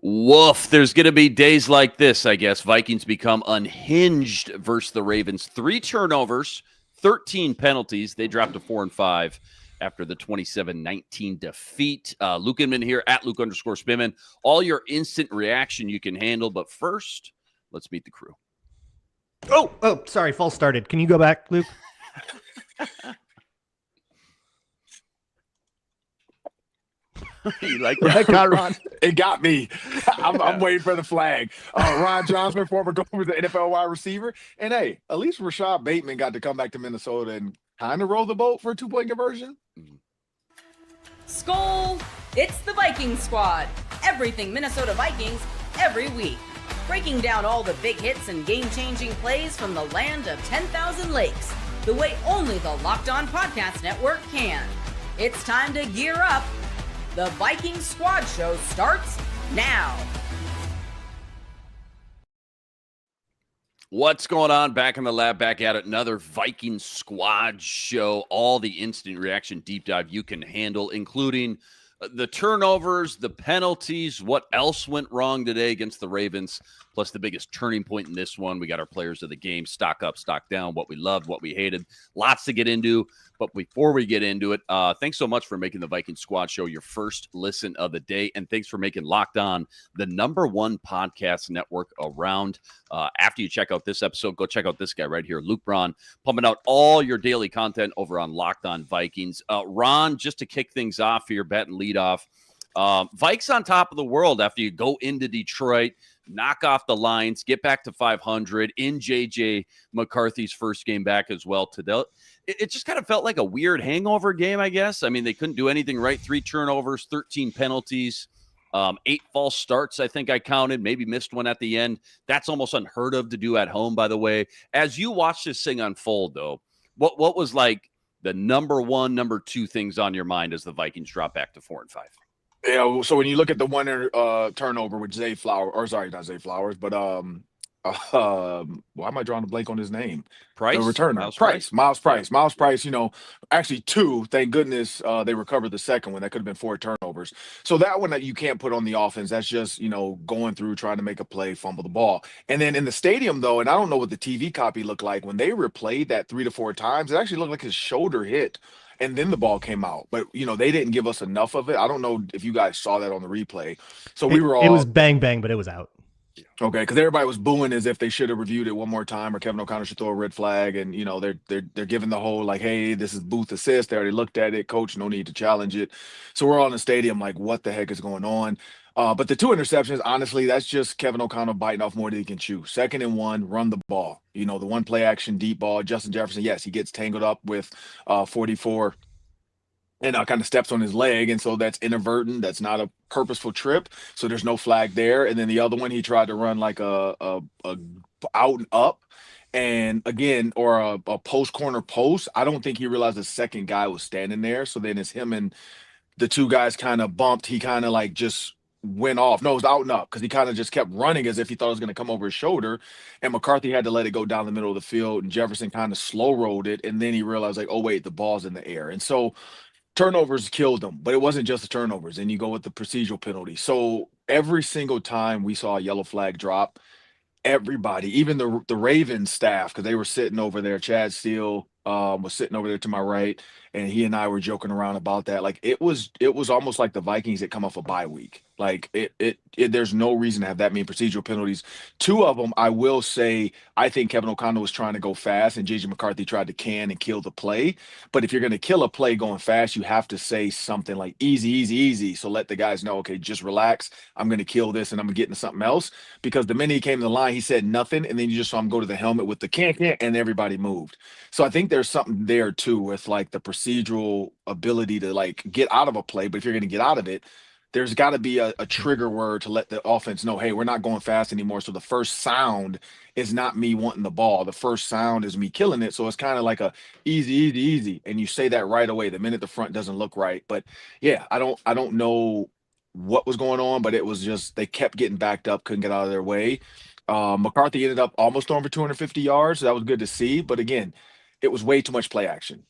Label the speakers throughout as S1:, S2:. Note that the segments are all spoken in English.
S1: Woof. There's going to be days like this, I guess. Vikings become unhinged versus the Ravens. 3 turnovers, 13 penalties. They dropped to 4-5 after the 27-19 defeat. Luke Inman here at Luke_Spinman. All your instant reaction you can handle. But first, let's meet the crew.
S2: Oh, sorry. False started. Can you go back, Luke?
S1: You like that?
S2: Got Ron.
S3: It got me. I'm waiting for the flag. Ron Johnson, former Gophers, the NFL wide receiver. And hey, at least Rashad Bateman got to come back to Minnesota and kind of roll the boat for a 2-point conversion.
S4: Skol! It's the Viking Squad. Everything Minnesota Vikings every week. Breaking down all the big hits and game-changing plays from the land of 10,000 lakes. The way only the Locked On Podcast Network can. It's time to gear up. The Viking Squad Show starts now.
S1: What's going on? Back in the lab, back at it. Another Viking Squad Show. All the instant reaction deep dive you can handle, including the turnovers, the penalties, what else went wrong today against the Ravens, plus the biggest turning point in this one. We got our players of the game, stock up, stock down, what we loved, what we hated. Lots to get into. But before we get into it, thanks so much for making the Viking Squad Show your first listen of the day. And thanks for making Locked On the #1 podcast network around. After you check out this episode, go check out this guy right here, Luke Braun, pumping out all your daily content over on Locked On Vikings. Ron, just to kick things off here, bet and lead off. Vikes on top of the world after you go into Detroit, knock off the Lions, get back to 500 in J.J. McCarthy's first game back as well. It just kind of felt like a weird hangover game, I guess. I mean, they couldn't do anything right. 3 turnovers, 13 penalties, 8 false starts, I think I counted. Maybe missed one at the end. That's almost unheard of to do at home, by the way. As you watch this thing unfold, though, what was like the #1, #2 things on your mind as the Vikings drop back to 4-5?
S3: Yeah, so when you look at the one turnover with Zay Flowers, or sorry, not Zay Flowers, but why am I drawing a blank on his name?
S1: Price?
S3: The returner. Miles Price, actually 2, thank goodness they recovered the second one. That could have been 4 turnovers. So that one that you can't put on the offense, that's just, going through, trying to make a play, fumble the ball. And then in the stadium, though, and I don't know what the TV copy looked like, when they replayed that 3 to 4 times, it actually looked like his shoulder hit. And then the ball came out. But, they didn't give us enough of it. I don't know if you guys saw that on the replay. So we were all...
S2: It was bang, bang, but it was out.
S3: Okay, because everybody was booing as if they should have reviewed it one more time, or Kevin O'Connor should throw a red flag. And, they're giving the whole, like, hey, this is booth assist. They already looked at it. Coach, no need to challenge it. So we're all in the stadium like, what the heck is going on? But the 2 interceptions, honestly, that's just Kevin O'Connor biting off more than he can chew. 2nd and 1, run the ball. The one play action, deep ball. Justin Jefferson, yes, he gets tangled up with 44 and kind of steps on his leg. And so that's inadvertent. That's not a purposeful trip. So there's no flag there. And then the other one, he tried to run like a out and up. And again, or a post corner post. I don't think he realized the second guy was standing there. So then it's him and the 2 guys kind of bumped. He kind of like just went off. No, it was out and up because he kind of just kept running as if he thought it was going to come over his shoulder. And McCarthy had to let it go down the middle of the field. And Jefferson kind of slow rolled it. And then he realized like, oh, wait, the ball's in the air. And so turnovers killed them, but it wasn't just the turnovers. And you go with the procedural penalty. So every single time we saw a yellow flag drop, everybody, even the Ravens staff, because they were sitting over there, Chad Steele was sitting over there to my right, and he and I were joking around about that. Like it was almost like the Vikings had come off a bye week. Like there's no reason to have that many procedural penalties. 2 of them, I will say, I think Kevin O'Connor was trying to go fast and J.J. McCarthy tried to can and kill the play. But if you're going to kill a play going fast, you have to say something like easy, easy, easy. So let the guys know, okay, just relax. I'm going to kill this and I'm going to get into something else. Because the minute he came to the line, he said nothing. And then you just saw him go to the helmet with the can, and everybody moved. So I think there's something there too with like the procedural ability to like get out of a play. But if you're going to get out of it, there's got to be a trigger word to let the offense know, hey, we're not going fast anymore. So the first sound is not me wanting the ball. The first sound is me killing it. So it's kind of like a easy, easy, easy. And you say that right away the minute the front doesn't look right. But yeah, I don't know what was going on, but it was just they kept getting backed up, couldn't get out of their way. McCarthy ended up almost throwing for 250 yards. So that was good to see. But again, it was way too much play action.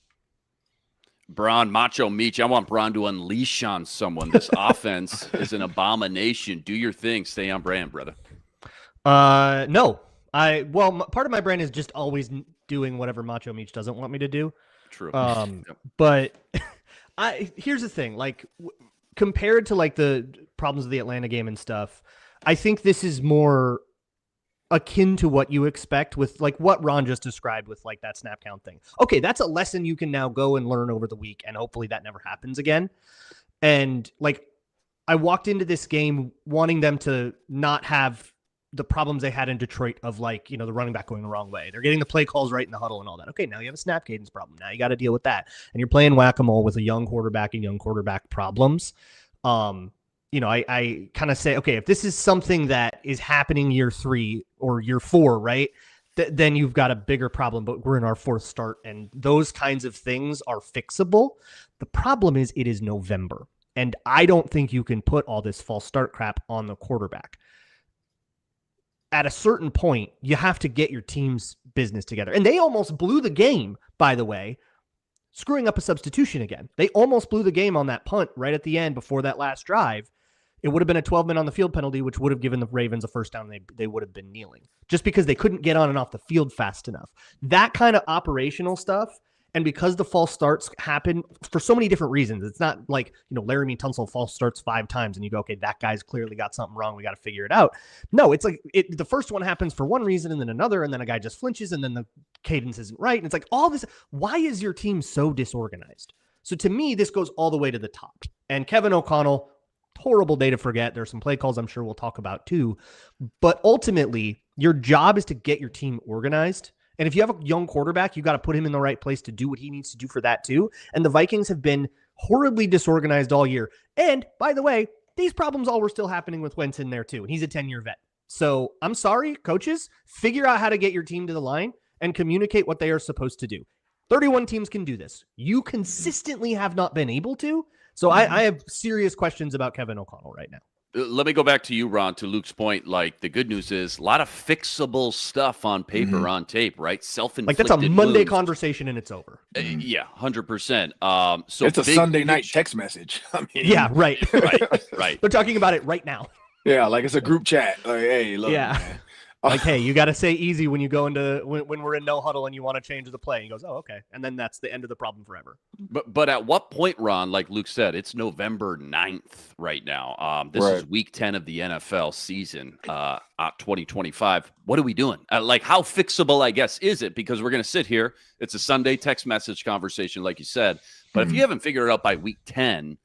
S1: Braun, Macho Meach. I want Braun to unleash on someone. This offense is an abomination. Do your thing. Stay on brand, brother.
S2: No. Part of my brand is just always doing whatever Macho Meach doesn't want me to do.
S1: True. Yep.
S2: But here's the thing, like compared to like the problems of the Atlanta game and stuff, I think this is more akin to what you expect with like what Ron just described with like that snap count thing. Okay, that's a lesson you can now go and learn over the week, and hopefully that never happens again. And like I walked into this game wanting them to not have the problems they had in Detroit of like, the running back going the wrong way. They're getting the play calls right in the huddle and all that. Okay, now you have a snap cadence problem. Now you got to deal with that. And you're playing whack-a-mole with a young quarterback and young quarterback problems. I kind of say, okay, if this is something that is happening year 3 or year 4, right, then you've got a bigger problem, but we're in our 4th start and those kinds of things are fixable. The problem is it is November. And I don't think you can put all this false start crap on the quarterback. At a certain point, you have to get your team's business together. And they almost blew the game, by the way, screwing up a substitution again. They almost blew the game on that punt right at the end before that last drive. It would have been a 12-man on the field penalty, which would have given the Ravens a first down. They would have been kneeling just because they couldn't get on and off the field fast enough. That kind of operational stuff. And because the false starts happen for so many different reasons, it's not like, Laramie Tunsil false starts 5 times and you go, okay, that guy's clearly got something wrong. We got to figure it out. No, it's like the first one happens for one reason and then another, and then a guy just flinches and then the cadence isn't right. And it's like all this. Why is your team so disorganized? So to me, this goes all the way to the top. And Kevin O'Connell, horrible day to forget. There's some play calls I'm sure we'll talk about too. But ultimately, your job is to get your team organized. And if you have a young quarterback, you got to put him in the right place to do what he needs to do for that too. And the Vikings have been horribly disorganized all year. And by the way, these problems all were still happening with Wentz in there too. And he's a 10-year vet. So I'm sorry, coaches, figure out how to get your team to the line and communicate what they are supposed to do. 31 teams can do this. You consistently have not been able to. So I have serious questions about Kevin O'Connell right now.
S1: Let me go back to you, Ron, to Luke's point. Like, the good news is a lot of fixable stuff on paper, on tape, right? Self-inflicted.
S2: Like, that's a Monday conversation and it's over.
S1: Yeah, 100%.
S3: So it's a Sunday night text message. I mean,
S2: yeah, right.
S1: right.
S2: They're talking about it right now.
S3: Yeah, like it's a group chat. Like, hey, look, man.
S2: Like, hey, you got to say easy when you go into when we're in no huddle and you want to change the play. He goes, oh, okay. And then that's the end of the problem forever.
S1: But at what point, Ron, like Luke said, it's November 9th right now. This is week 10 of the NFL season, 2025. What are we doing? Like, how fixable, I guess, is it? Because we're going to sit here. It's a Sunday text message conversation, like you said. But if you haven't figured it out by week 10,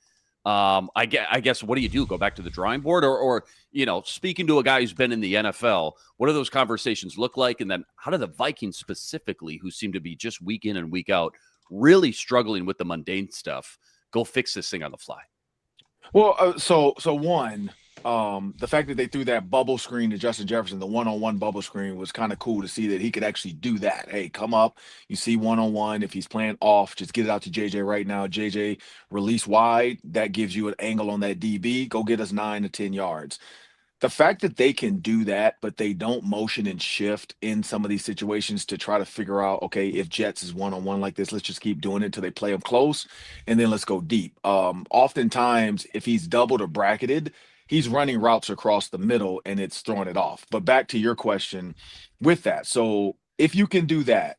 S1: I guess what do you do? Go back to the drawing board or speaking to a guy who's been in the NFL, what do those conversations look like? And then how do the Vikings specifically, who seem to be just week in and week out, really struggling with the mundane stuff, go fix this thing on the fly?
S3: Well, so one, the fact that they threw that bubble screen to Justin Jefferson, the one-on-one bubble screen, was kind of cool to see that he could actually do that. Hey, come up, you see one-on-one. If he's playing off, just get it out to JJ right now. JJ, release wide. That gives you an angle on that DB. Go get us 9 to 10 yards. The fact that they can do that, but they don't motion and shift in some of these situations to try to figure out, okay, if Jets is one-on-one like this, let's just keep doing it till they play them close, and then let's go deep. Oftentimes, if he's doubled or bracketed, he's running routes across the middle and it's throwing it off. But back to your question with that. So if you can do that,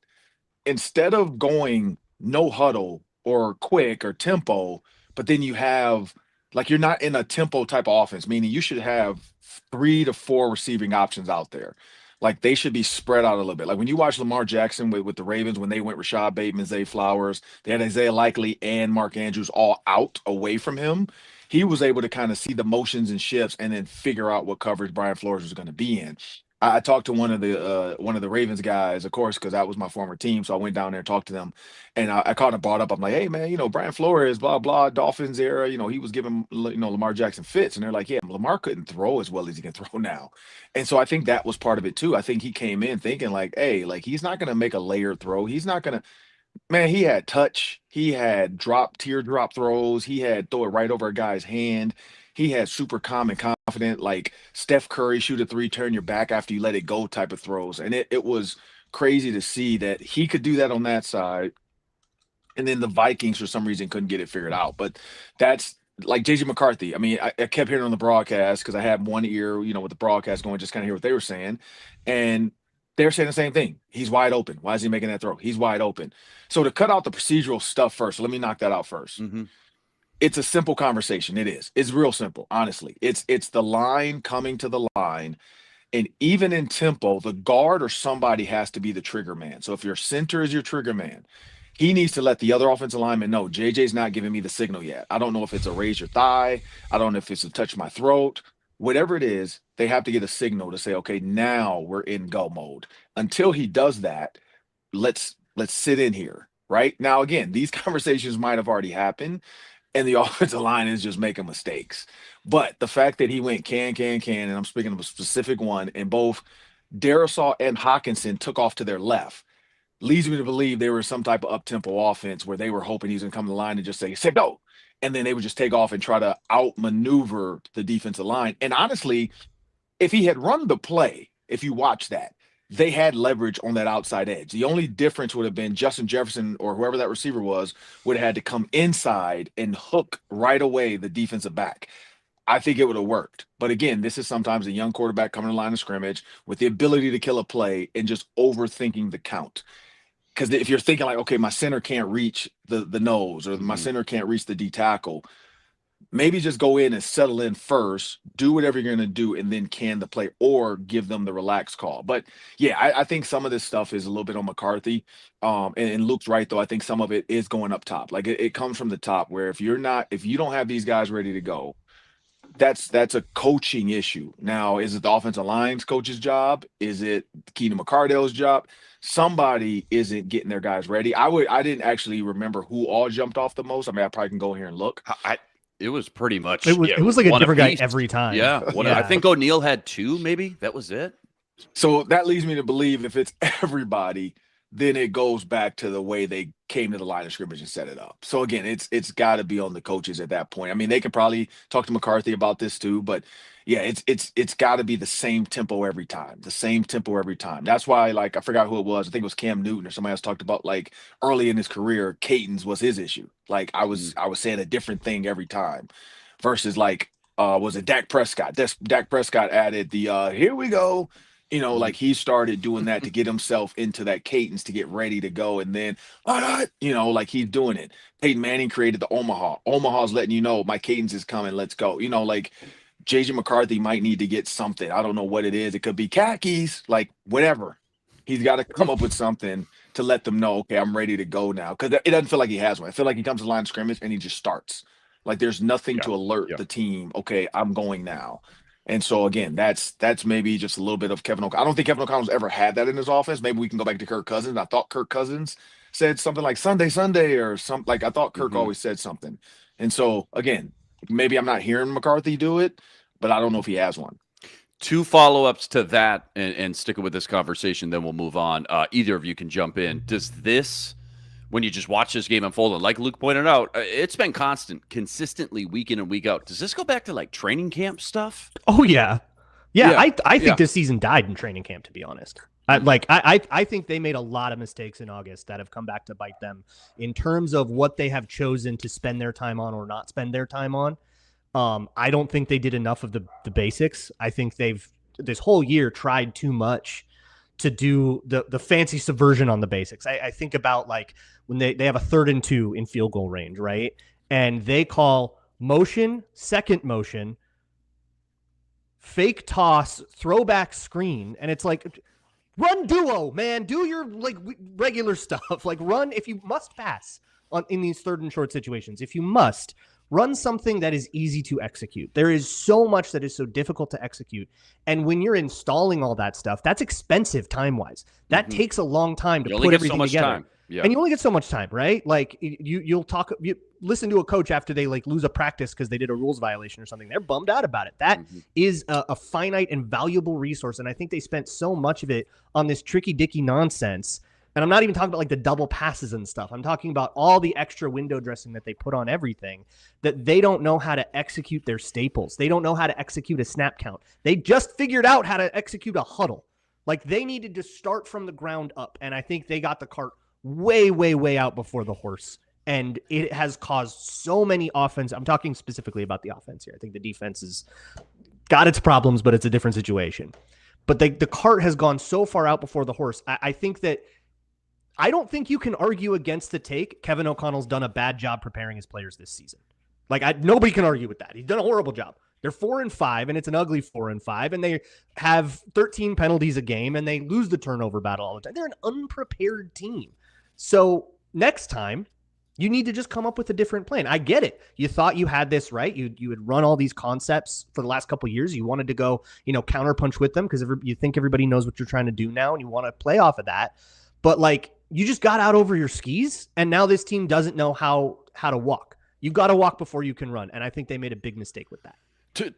S3: instead of going no huddle or quick or tempo, but then you have, like, you're not in a tempo type of offense, meaning you should have 3 to 4 receiving options out there. Like, they should be spread out a little bit. Like when you watch Lamar Jackson with the Ravens, when they went Rashad Bateman, Zay Flowers, they had Isaiah Likely and Mark Andrews all out away from him. He was able to kind of see the motions and shifts and then figure out what coverage Brian Flores was going to be in. I talked to one of the Ravens guys, of course, because that was my former team. So I went down there and talked to them, and I kind of brought up. I'm like, hey man, Brian Flores, blah blah, Dolphins era. He was giving Lamar Jackson fits, and they're like, yeah, Lamar couldn't throw as well as he can throw now, and so I think that was part of it too. I think he came in thinking like, hey, like he's not going to make a layered throw. He's not going to. Man, he had touch. He had teardrop throws. He had throw it right over a guy's hand. He had super calm and confident, like Steph Curry shoot a 3, turn your back after you let it go type of throws. And it was crazy to see that he could do that on that side. And then the Vikings, for some reason, couldn't get it figured out. But that's like JJ McCarthy. I mean, I kept hearing on the broadcast because I had one ear, with the broadcast going, just kind of hear what they were saying. And they're saying the same thing. He's wide open. Why is he making that throw? He's wide open. So to cut out the procedural stuff first, let me knock that out first.
S1: Mm-hmm.
S3: It's a simple conversation. It is. It's real simple, honestly. It's the line coming to the line. And even in tempo, the guard or somebody has to be the trigger man. So if your center is your trigger man, he needs to let the other offensive lineman know JJ's not giving me the signal yet. I don't know if it's a raise your thigh. I don't know if it's a touch my throat. Whatever it is, they have to get a signal to say, okay, now we're in go mode. Until he does that, let's sit in here. Right now, again, these conversations might have already happened, and the offensive line is just making mistakes. But the fact that he went can, and I'm speaking of a specific one, and both Darisaw and Hawkinson took off to their left, leads me to believe they were some type of up-tempo offense where they were hoping he's going to come to the line and just say go. And then they would just take off and try to outmaneuver the defensive line. And honestly, if he had run the play, if you watch that, they had leverage on that outside edge. The only difference would have been Justin Jefferson or whoever that receiver was would have had to come inside and hook right away the defensive back. I think it would have worked. But again, this is sometimes a young quarterback coming to the line of scrimmage with the ability to kill a play and just overthinking the count. Because if you're thinking like, okay, my center can't reach the nose or my center can't reach the D tackle, maybe just go in and settle in first, do whatever you're going to do, and then can the play or give them the relaxed call. But yeah, I think some of this stuff is a little bit on McCarthy. And Luke's right, though. I think some of it is going up top. Like it comes from the top where if you don't have these guys ready to go, that's a coaching issue. Now, is it the offensive line's coach's job? Is it Keenan McCardell's job? Somebody isn't getting their guys ready. I didn't actually remember who all jumped off the most. I mean, I probably can go here and look.
S1: It was pretty much.
S2: It was like a different guy every time.
S1: Yeah. I think O'Neal had 2, maybe. That was it.
S3: So that leads me to believe if it's everybody, then it goes back to the way they came to the line of scrimmage and set it up. So again, it's got to be on the coaches at that point. I mean, they could probably talk to McCarthy about this too, but yeah, it's got to be the same tempo every time. That's why, like, I forgot who it was. I think it was Cam Newton or somebody else talked about like early in his career, cadence was his issue. Like I was saying a different thing every time versus like, was it Dak Prescott? Dak Prescott added the here we go. Like he started doing that to get himself into that cadence to get ready to go. And then, like he's doing it. Peyton Manning created the Omaha. Omaha's letting you know my cadence is coming. Let's go. Like JJ McCarthy might need to get something. I don't know what it is. It could be khakis, like whatever. He's got to come up with something to let them know, okay, I'm ready to go now. Because it doesn't feel like he has one. I feel like he comes to the line of scrimmage and he just starts. Like there's nothing to alert the team, okay, I'm going now. And so again, that's maybe just a little bit of Kevin O'Connell. I don't think Kevin O'Connell's ever had that in his offense. Maybe we can go back to Kirk Cousins. I thought Kirk Cousins said something like Sunday or something. Like I thought Kirk always said something. And so again, maybe I'm not hearing McCarthy do it, but I don't know if he has one.
S1: 2 follow-ups to that and sticking with this conversation, then we'll move on. Either of you can jump in. Does this, when you just watch this game unfold, and like Luke pointed out, it's been consistently week in and week out. Does this go back to like training camp stuff?
S2: Oh yeah. I think this season died in training camp, to be honest. I think they made a lot of mistakes in August that have come back to bite them in terms of what they have chosen to spend their time on or not spend their time on. I don't think they did enough of the basics. I think they've this whole year tried too much to do the fancy subversion on the basics. I think about like when they have a 3rd and 2 in field goal range, right? And they call motion, second motion, fake toss, throwback screen. And it's like, run duo, man. Do your like regular stuff. Like run if you must pass in these 3rd and short situations. If you must, run something that is easy to execute. There is so much that is so difficult to execute. And when you're installing all that stuff, that's expensive time-wise. That takes a long time to put everything together. Time. Yeah. And you only get so much time, right? Like you listen to a coach after they like lose a practice because they did a rules violation or something. They're bummed out about it. That is a finite and valuable resource. And I think they spent so much of it on this tricky dicky nonsense. And I'm not even talking about like the double passes and stuff. I'm talking about all the extra window dressing that they put on everything, that they don't know how to execute their staples. They don't know how to execute a snap count. They just figured out how to execute a huddle. Like they needed to start from the ground up. And I think they got the cart way, way, way out before the horse. And it has caused so many offense. I'm talking specifically about the offense here. I think the defense has got its problems, but it's a different situation. But the cart has gone so far out before the horse. I think that I don't think you can argue against the take. Kevin O'Connell's done a bad job preparing his players this season. Like nobody can argue with that. He's done a horrible job. They're 4-5, and it's an ugly 4-5, and they have 13 penalties a game, and they lose the turnover battle all the time. They're an unprepared team. So next time, you need to just come up with a different plan. I get it. You thought you had this right. You had run all these concepts for the last couple of years. You wanted to go, counterpunch with them because you think everybody knows what you're trying to do now, and you want to play off of that. But you just got out over your skis, and now this team doesn't know how to walk. You've got to walk before you can run, and I think they made a big mistake with that.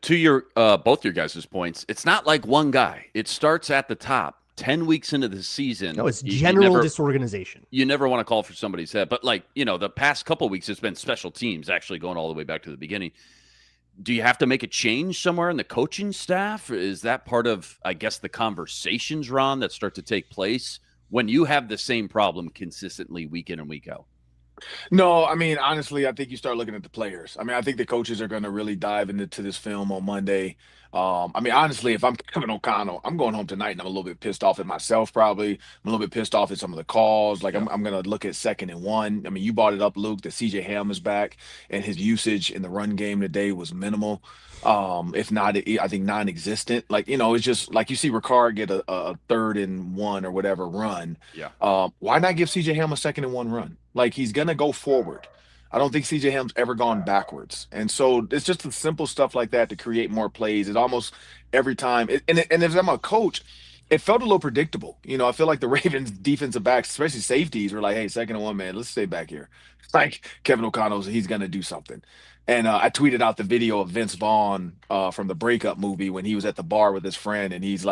S1: To your both your guys' points, it's not like one guy. It starts at the top. 10 weeks into the season.
S2: No, it's general disorganization.
S1: You never want to call for somebody's head. But the past couple of weeks, it's been special teams actually going all the way back to the beginning. Do you have to make a change somewhere in the coaching staff? Is that part of, I guess, the conversations, Ron, that start to take place when you have the same problem consistently week in and week out?
S3: No, I mean, honestly, I think you start looking at the players. I mean, I think the coaches are going to really dive into this film on Monday. I mean, honestly, if I'm Kevin O'Connell, I'm going home tonight and I'm a little bit pissed off at myself, probably. I'm a little bit pissed off at some of the calls. I'm going to look at 2nd and 1. I mean, you brought it up, Luke, that CJ Ham is back and his usage in the run game today was minimal. If not, I think non-existent. It's just like you see Ricard get a 3rd and 1 or whatever run.
S1: Yeah.
S3: Why not give CJ Ham a 2nd and 1 run? He's going to go forward. I don't think CJ Ham's ever gone backwards. And so it's just the simple stuff like that to create more plays. It's almost every time. And if I'm a coach, it felt a little predictable. I feel like the Ravens defensive backs, especially safeties, were like, hey, 2nd and 1, man, let's stay back here. Kevin O'Connell's, he's going to do something. And I tweeted out the video of Vince Vaughn from the Breakup movie when he was at the bar with his friend. And he's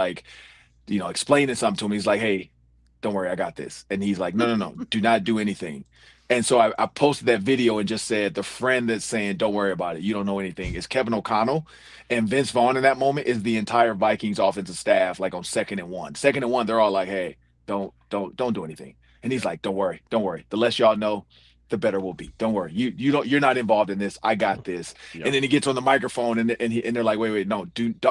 S3: explaining something to him. He's like, hey, don't worry, I got this. And he's like, no, do not do anything. And so I posted that video and just said, the friend that's saying, don't worry about it, you don't know anything, is Kevin O'Connell. And Vince Vaughn in that moment is the entire Vikings offensive staff, on 2nd and 1. 2nd and 1, they're all like, hey, don't do anything. And he's like, don't worry. The less y'all know, the better we'll be. Don't worry. You're not involved in this. I got this. Yep. And then he gets on the microphone and they're like, wait, no,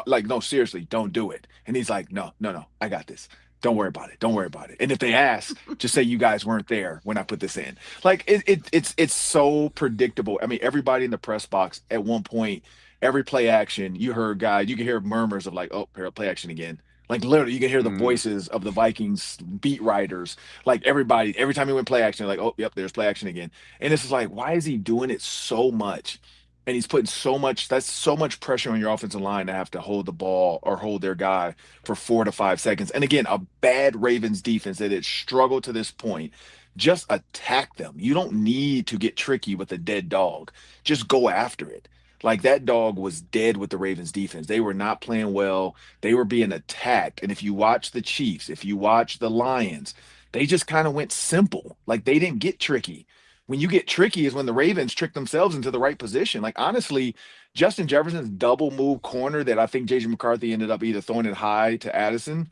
S3: no, seriously, don't do it. And he's like, no, I got this. Don't worry about it. And if they ask, just say you guys weren't there when I put this in. It's so predictable. I mean, everybody in the press box at one point, every play action, you heard guys, you can hear murmurs of oh, play action again. Literally, you can hear the voices of the Vikings beat writers. Everybody, every time he went play action, oh, yep, there's play action again. And it's just why is he doing it so much? And he's putting so much pressure on your offensive line to have to hold the ball or hold their guy for 4 to 5 seconds. And again, a bad Ravens defense that had struggled to this point. Just attack them. You don't need to get tricky with a dead dog. Just go after it. That dog was dead with the Ravens defense. They were not playing well. They were being attacked. And if you watch the Chiefs, if you watch the Lions, they just kind of went simple. They didn't get tricky. When you get tricky is when the Ravens trick themselves into the right position. Honestly, Justin Jefferson's double move corner that I think J.J. McCarthy ended up either throwing it high to Addison.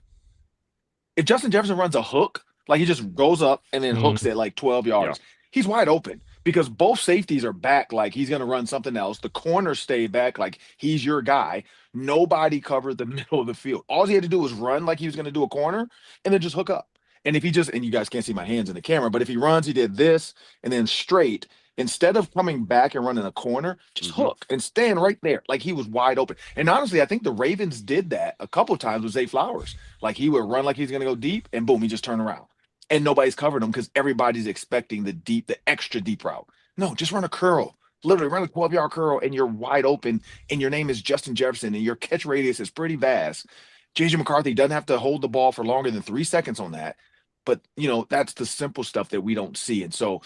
S3: If Justin Jefferson runs a hook, he just goes up and then hooks it 12 yards, he's wide open because both safeties are back he's going to run something else. The corners stay back he's your guy. Nobody covered the middle of the field. All he had to do was run he was going to do a corner and then just hook up. And if he and you guys can't see my hands in the camera, but if he runs, he did this and then straight, instead of coming back and running a corner, just hook and stand right there. He was wide open. And honestly, I think the Ravens did that a couple of times with Zay Flowers. He would run he's going to go deep and boom, he just turned around. And nobody's covered him because everybody's expecting the extra deep route. No, just run a curl. Literally run a 12-yard curl and you're wide open and your name is Justin Jefferson and your catch radius is pretty vast. J.J. McCarthy doesn't have to hold the ball for longer than 3 seconds on that. But, that's the simple stuff that we don't see. And so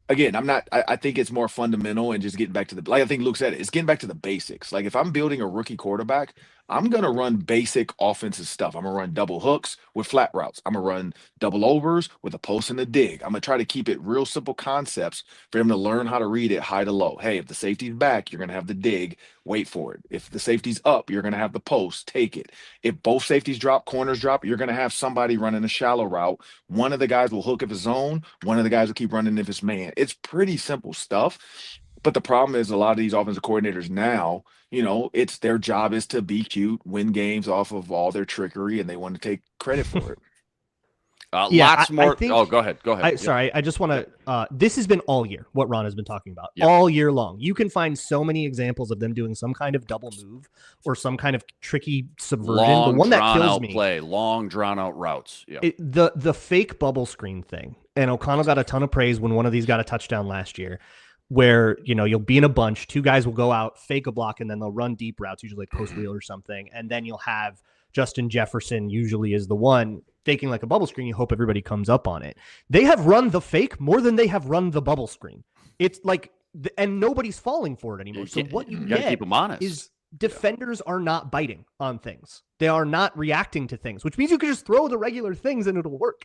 S3: again, I think it's more fundamental and just getting back to like I think Luke said, it's getting back to the basics. Like if I'm building a rookie quarterback, I'm going to run basic offensive stuff. I'm going to run double hooks with flat routes. I'm going to run double overs with a post and a dig. I'm going to try to keep it real simple concepts for him to learn how to read it high to low. Hey, if the safety's back, you're going to have the dig, wait for it. If the safety's up, you're going to have the post, take it. If both safeties drop, corners drop, you're going to have somebody running a shallow route. One of the guys will hook if it's zone. One of the guys will keep running if it's man. It's pretty simple stuff. But the problem is a lot of these offensive coordinators now, it's their job is to be cute, win games off of all their trickery, and they want to take credit for it.
S1: Lots more.
S2: I think,
S1: go ahead. Go ahead.
S2: Sorry, I just want to. This has been all year. What Ron has been talking about
S1: Yeah.
S2: all year long. You can find so many examples of them doing some kind of double move or some kind of tricky subversion.
S1: Long
S2: the one that
S1: drawn
S2: kills
S1: out
S2: me,
S1: play, long drawn out routes. Yeah.
S2: the fake bubble screen thing. And O'Connell got a ton of praise when one of these got a touchdown last year. Where you'll be in a bunch, two guys will go out, fake a block, and then they'll run deep routes, usually like post wheel or something, and then you'll have Justin Jefferson usually is the one faking like a bubble screen. You hope everybody comes up on it. They have run the fake more than they have run the bubble screen. It's like, and nobody's falling for it anymore. So what you
S1: gotta
S2: get
S1: keep them honest.
S2: is defenders are not biting on things. They are not reacting to things, which means you can just throw the regular things and it'll work.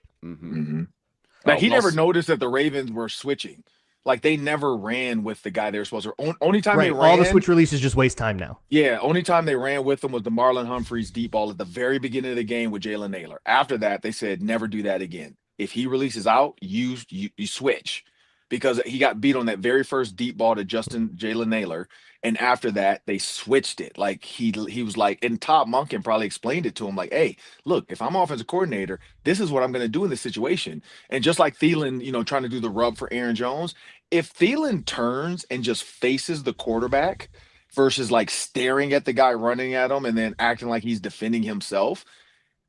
S3: Like he never noticed that the Ravens were switching. Like they never ran with the guy they were supposed to. Only time they ran,
S2: all the switch releases just waste time now.
S3: Yeah, only time they ran with them was the Marlon Humphreys deep ball at the very beginning of the game with Jalen Naylor. After that, they said never do that again. If he releases out, you switch, because he got beat on that very first deep ball to Jalen Naylor, and after that they switched it. Like he was like, and Todd Monken probably explained it to him like, hey, look, if I'm offensive coordinator, this is what I'm going to do in this situation. And just like Thielen, trying to do the rub for Aaron Jones. If Thielen turns and just faces the quarterback versus like staring at the guy running at him and then acting like he's defending himself,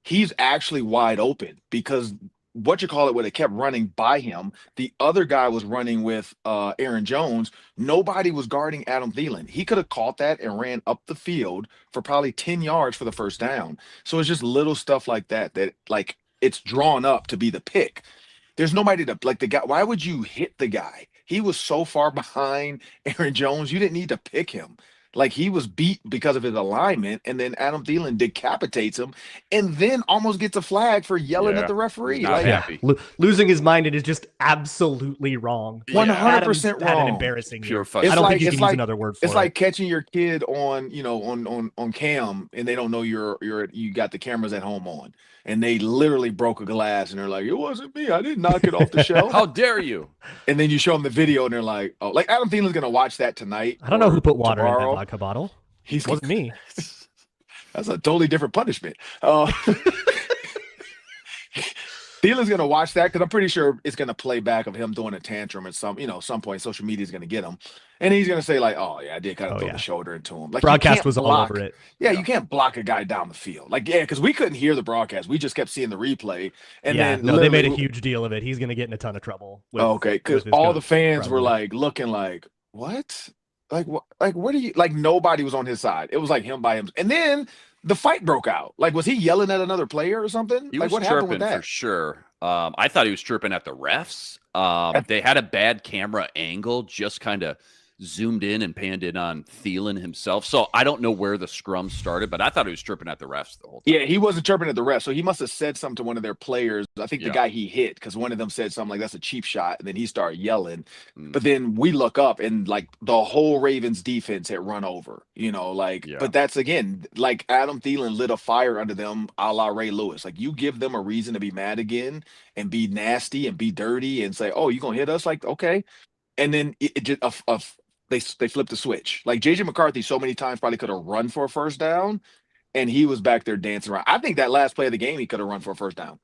S3: he's actually wide open, because would have kept running by him. The other guy was running with Aaron Jones. Nobody was guarding Adam Thielen. He could have caught that and ran up the field for probably 10 yards for the first down. So it's just little stuff like that like it's drawn up to be the pick. There's nobody to like the guy. Why would you hit the guy? He was so far behind Aaron Jones. You didn't need to pick him. Like he was beat because of his alignment, and then Adam Thielen decapitates him, and then almost gets a flag for yelling at the referee.
S1: Not
S3: Like
S1: happy.
S2: Losing his mind, it is just absolutely wrong.
S3: 100%
S2: Bad and
S3: wrong.
S2: embarrassing.
S1: Pure
S2: I don't think you can use
S3: like-
S2: another word for
S3: It's
S2: it.
S3: like catching your kid on, on cam, and they don't know you got the cameras at home on, and they literally broke a glass, and they're like, it wasn't me, I didn't knock it off the shelf.
S1: How dare you?
S3: And then you show them the video, and they're like, oh, like Adam Thielen's gonna watch that tonight.
S2: I don't know who put water in
S3: tomorrow.
S2: that vodka bottle.
S3: It
S2: wasn't me.
S3: That's a totally different punishment. Thielen's gonna watch that, because I'm pretty sure it's gonna play back of him doing a tantrum at some point. Social media is gonna get him, and he's gonna say like, "Oh yeah, I did kind of throw the shoulder into him." Like
S2: Broadcast was all over it.
S3: Yeah, you can't block a guy down the field. Like because we couldn't hear the broadcast, we just kept seeing the replay. And then
S2: they made a huge deal of it. He's gonna get in a ton of trouble.
S3: Because all the fans were like looking like, what? Like what? Like what are you? Like nobody was on his side. It was like him by him. And then the fight broke out. Like was he yelling at another player or something?
S1: He
S3: like
S1: was
S3: what happened with
S1: chirping
S3: that?
S1: for sure. I thought he was chirping at the refs. They had a bad camera angle, just kind of zoomed in and panned in on Thielen himself. So I don't know where the scrum started, but I thought he was chirping at the refs the whole time.
S3: Yeah, he wasn't chirping at the refs. So he must have said something to one of their players. I think the guy he hit, because one of them said something like, that's a cheap shot. And then he started yelling. But then we look up and like the whole Ravens defense had run over, but that's again, like Adam Thielen lit a fire under them a la Ray Lewis. Like you give them a reason to be mad again and be nasty and be dirty and say, oh, you going to hit us? Like, okay. And then it just, they flipped the switch. Like JJ McCarthy so many times probably could have run for a first down, and he was back there dancing around. I think that last play of the game, he could have run for a first down.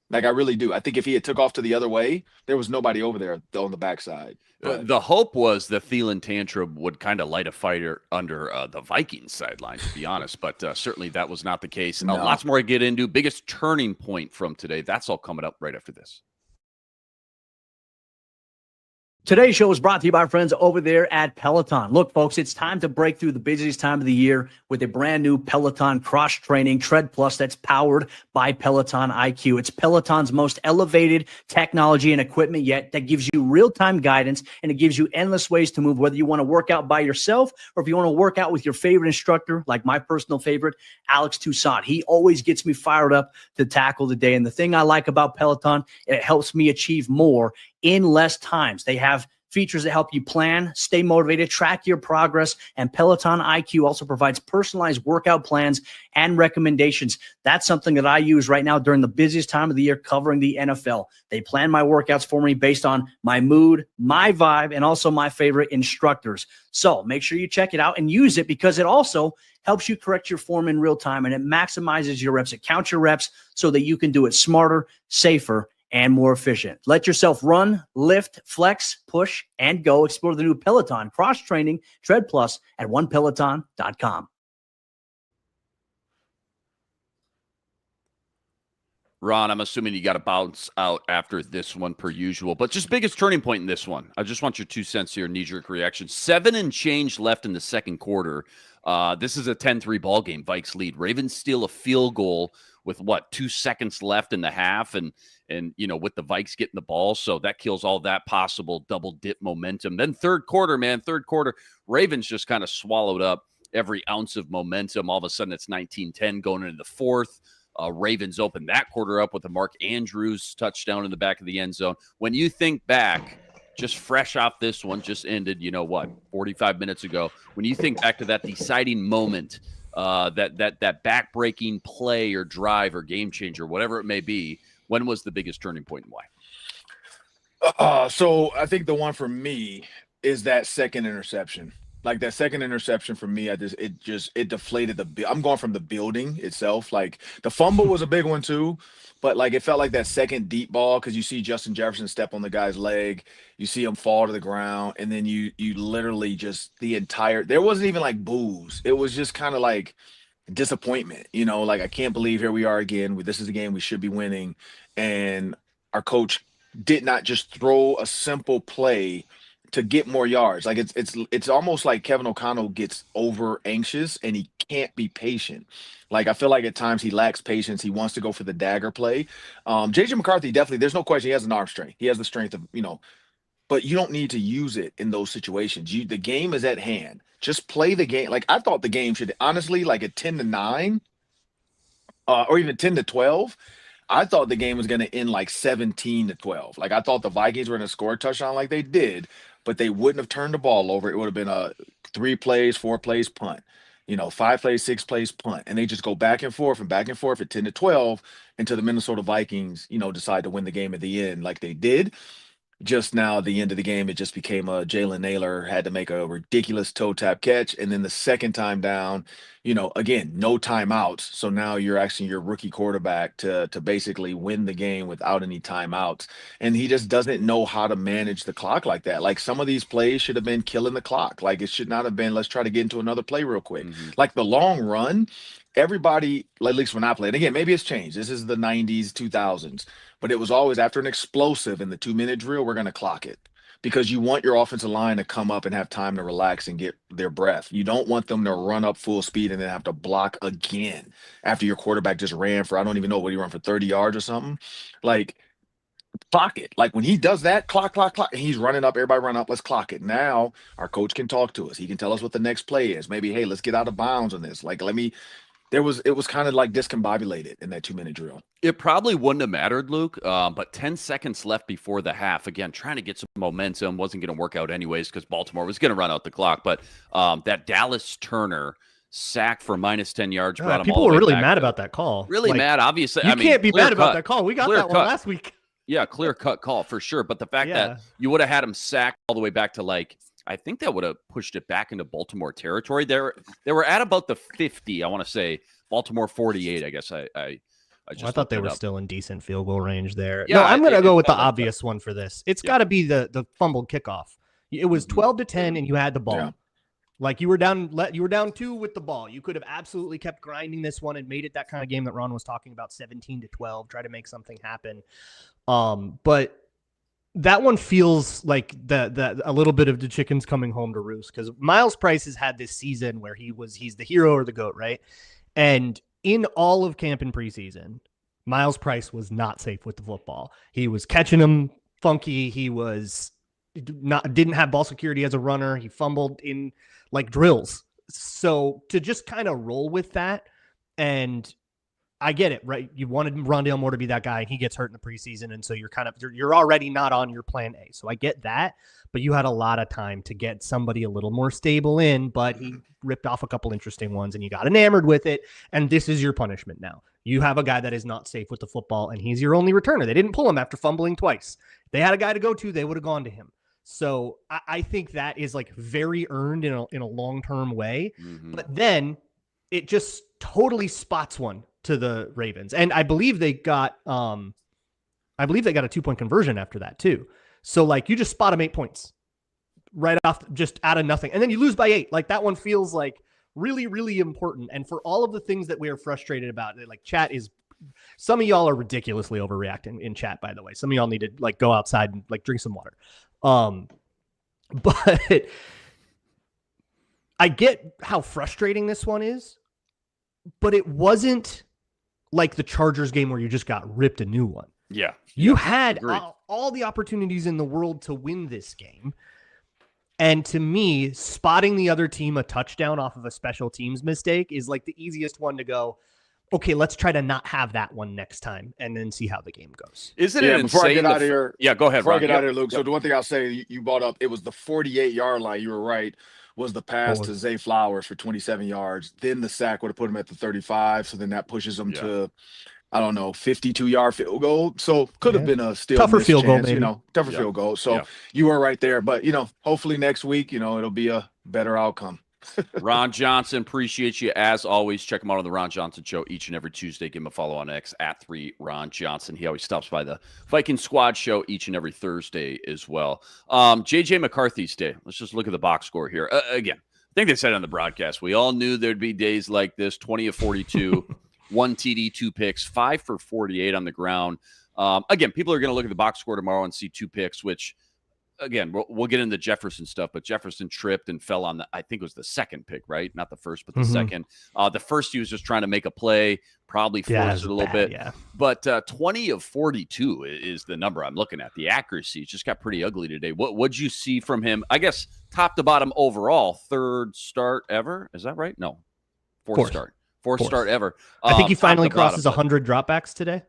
S3: Like I really do. I think if he had took off to the other way, there was nobody over there on the backside.
S1: The hope was the Thielen tantrum would kind of light a fire under the Vikings sideline, to be honest. But certainly that was not the case. And lots more to get into. Biggest turning point from today. That's all coming up right after this.
S5: Today's show is brought to you by our friends over there at Peloton. Look, folks, it's time to break through the busiest time of the year with a brand new Peloton cross-training Tread Plus that's powered by Peloton IQ. It's Peloton's most elevated technology and equipment yet that gives you real-time guidance, and it gives you endless ways to move, whether you want to work out by yourself or if you want to work out with your favorite instructor, like my personal favorite, Alex Toussaint. He always gets me fired up to tackle the day. And the thing I like about Peloton, it helps me achieve more in less times. They have features that help you plan, stay motivated, track your progress, and Peloton IQ also provides personalized workout plans and recommendations. That's something that I use right now during the busiest time of the year covering the NFL. They plan my workouts for me based on my mood, my vibe, and also my favorite instructors. So make sure you check it out and use it, because it also helps you correct your form in real time, and it maximizes your reps. It counts your reps so that you can do it smarter, safer, and more efficient. Let yourself run, lift, flex, push, and go. Explore the new Peloton cross-training Tread Plus at onepeloton.com.
S1: Ron, I'm assuming you got to bounce out after this one per usual, but just biggest turning point in this one. I just want your 2 cents here, knee-jerk reaction. 7 and change left in the second quarter. This is a 10-3 ball game. Vikes lead. Ravens steal a field goal with 2 seconds left in the half, and with the Vikes getting the ball, so that kills all that possible double dip momentum. Then third quarter, Ravens just kind of swallowed up every ounce of momentum. All of a sudden, it's 19-10 going into the fourth. Ravens open that quarter up with a Mark Andrews touchdown in the back of the end zone. When you think back, just fresh off this one, just ended, 45 minutes ago. When you think back to that deciding moment, that back-breaking play or drive or game changer, whatever it may be, when was the biggest turning point and
S3: why? So I think the one for me is that second interception. Like that second interception for me, it deflated I'm going from the building itself. Like the fumble was a big one too, but like it felt like that second deep ball, because you see Justin Jefferson step on the guy's leg, you see him fall to the ground, and then you literally just there wasn't even like boos. It was just kind of like disappointment, like I can't believe here we are again. This is a game we should be winning, and our coach did not just throw a simple play to get more yards. Like it's almost like Kevin O'Connell gets over anxious and he can't be patient. Like I feel like at times he lacks patience. He wants to go for the dagger play. JJ McCarthy definitely, there's no question, he has an arm strength. He has the strength of, but you don't need to use it in those situations. The game is at hand. Just play the game. Like I thought the game should honestly, like at 10-9, or even 10-12. I thought the game was going to end like 17-12. Like I thought the Vikings were going to score a touchdown like they did, but they wouldn't have turned the ball over. It would have been a 3 plays, 4 plays punt, 5 plays, 6 plays punt, and they just go back and forth at 10-12 until the Minnesota Vikings, decide to win the game at the end like they did. Just now, at the end of the game, it just became a Jalen Naylor had to make a ridiculous toe tap catch. And then the second time down, again, no timeouts. So now you're asking your rookie quarterback to basically win the game without any timeouts. And he just doesn't know how to manage the clock like that. Like some of these plays should have been killing the clock. Like it should not have been, let's try to get into another play real quick. Mm-hmm. Like the long run, everybody, at least when I played, again, maybe it's changed. This is the 90s, 2000s. But it was always after an explosive in the 2-minute drill, we're going to clock it, because you want your offensive line to come up and have time to relax and get their breath. You don't want them to run up full speed and then have to block again after your quarterback just ran for, I don't even know what he ran for, 30 yards or something. Like, clock it. Like when he does that, clock, and he's running up, everybody run up, let's clock it. Now our coach can talk to us. He can tell us what the next play is. Maybe, hey, let's get out of bounds on this. Like, it was kind of like discombobulated in that 2-minute drill.
S1: It probably wouldn't have mattered, Luke, but 10 seconds left before the half. Again, trying to get some momentum. Wasn't going to work out anyways because Baltimore was going to run out the clock. But that Dallas Turner sack for minus 10 yards.
S2: People were really mad about that call.
S1: Really mad, obviously.
S2: You can't be mad about that call. We got that one last week.
S1: Yeah, clear-cut call for sure. But the fact that you would have had him sacked all the way back to I think that would have pushed it back into Baltimore territory. They were at about the 50, I want to say. Baltimore 48, I guess. I
S2: thought they were still in decent field goal range there.
S1: Yeah,
S2: no, I'm going to go with the obvious one for this. It's got to be the fumbled kickoff. It was 12-10, and you had the ball. Yeah. Like you were down 2 with the ball. You could have absolutely kept grinding this one and made it that kind of game that Ron was talking about, 17-12. Try to make something happen. But that one feels like the a little bit of the chickens coming home to roost, because Miles Price has had this season where he's the hero or the GOAT, right? And in all of camp and preseason, Miles Price was not safe with the football. He was catching them funky. He didn't have ball security as a runner. He fumbled in like drills. So to just kind of roll with that, and I get it, right? You wanted Rondale Moore to be that guy, and he gets hurt in the preseason, and so you're already not on your plan A. So I get that, but you had a lot of time to get somebody a little more stable in, but he ripped off a couple interesting ones, and you got enamored with it, and this is your punishment now. You have a guy that is not safe with the football, and he's your only returner. They didn't pull him after fumbling twice. If they had a guy to go to, they would have gone to him. So I think that is like very earned in a long-term way, but then it just totally spots one to the Ravens. And I believe they got a 2-point conversion after that too. So like you just spot them 8 points right off, just out of nothing. And then you lose by 8. Like that one feels like really, really important. And for all of the things that we are frustrated about, like some of y'all are ridiculously overreacting in chat, by the way. Some of y'all need to like go outside and like drink some water. But I get how frustrating this one is, but it wasn't like the Chargers game where you just got ripped a new one.
S1: Yeah.
S2: You had all the opportunities in the world to win this game. And to me, spotting the other team a touchdown off of a special teams mistake is like the easiest one to go, okay, let's try to not have that one next time and then see how the game goes.
S1: Isn't it insane?
S3: Before I get out of here,
S1: go ahead,
S3: before
S1: Ron.
S3: I get out of here, Luke. So the one thing I'll say, you brought up, it was the 48-yard line. You were right. Was the pass to Zay Flowers for 27 yards. Then the sack would have put him at the 35. So then that pushes him to, I don't know, 52-yard field goal. So could have been a still
S2: tougher field
S3: chance,
S2: goal, maybe.
S3: Tougher field goal. So you were right there. But, hopefully next week, it'll be a better outcome.
S1: Ron Johnson, appreciate you as always. Check him out on the Ron Johnson Show each and every Tuesday. Give him a follow on X at 3Ron Johnson. He always stops by the Viking Squad Show each and every Thursday as well. JJ McCarthy's day. Let's just look at the box score here. Again, I think they said on the broadcast, we all knew there'd be days like this, 20 of 42, 1 TD, 2 picks, 5 for 48 on the ground. Again, people are going to look at the box score tomorrow and see 2 picks, which, again, we'll get into Jefferson stuff, but Jefferson tripped and fell on I think it was the second pick, right? Not the first, but the second. The first, he was just trying to make a play, probably forced it a little bit. Yeah. But 20 of 42 is the number I'm looking at. The accuracy just got pretty ugly today. What'd you see from him? I guess top to bottom overall, 3rd start ever. Is that right? No. Fourth start ever.
S2: I think he finally crosses 100 dropbacks today.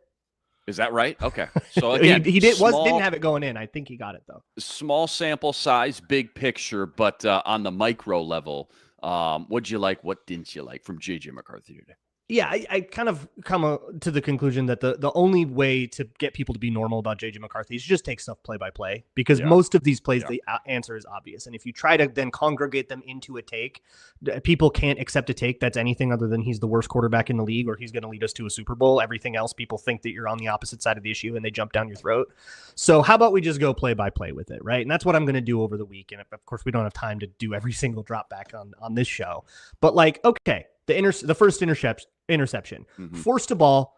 S1: Is that right? Okay. So again,
S2: he didn't have it going in. I think he got it though.
S1: Small sample size, big picture, but on the micro level, what'd you like? What didn't you like from JJ McCarthy today?
S2: Yeah, I kind of come to the conclusion that the only way to get people to be normal about JJ McCarthy is just take stuff play by play, because most of these plays, the answer is obvious. And if you try to then congregate them into a take, people can't accept a take that's anything other than he's the worst quarterback in the league or he's going to lead us to a Super Bowl. Everything else, people think that you're on the opposite side of the issue and they jump down your throat. So how about we just go play by play with it, right? And that's what I'm going to do over the week. And of course, we don't have time to do every single drop back on this show. But like, okay, the first interception, forced a ball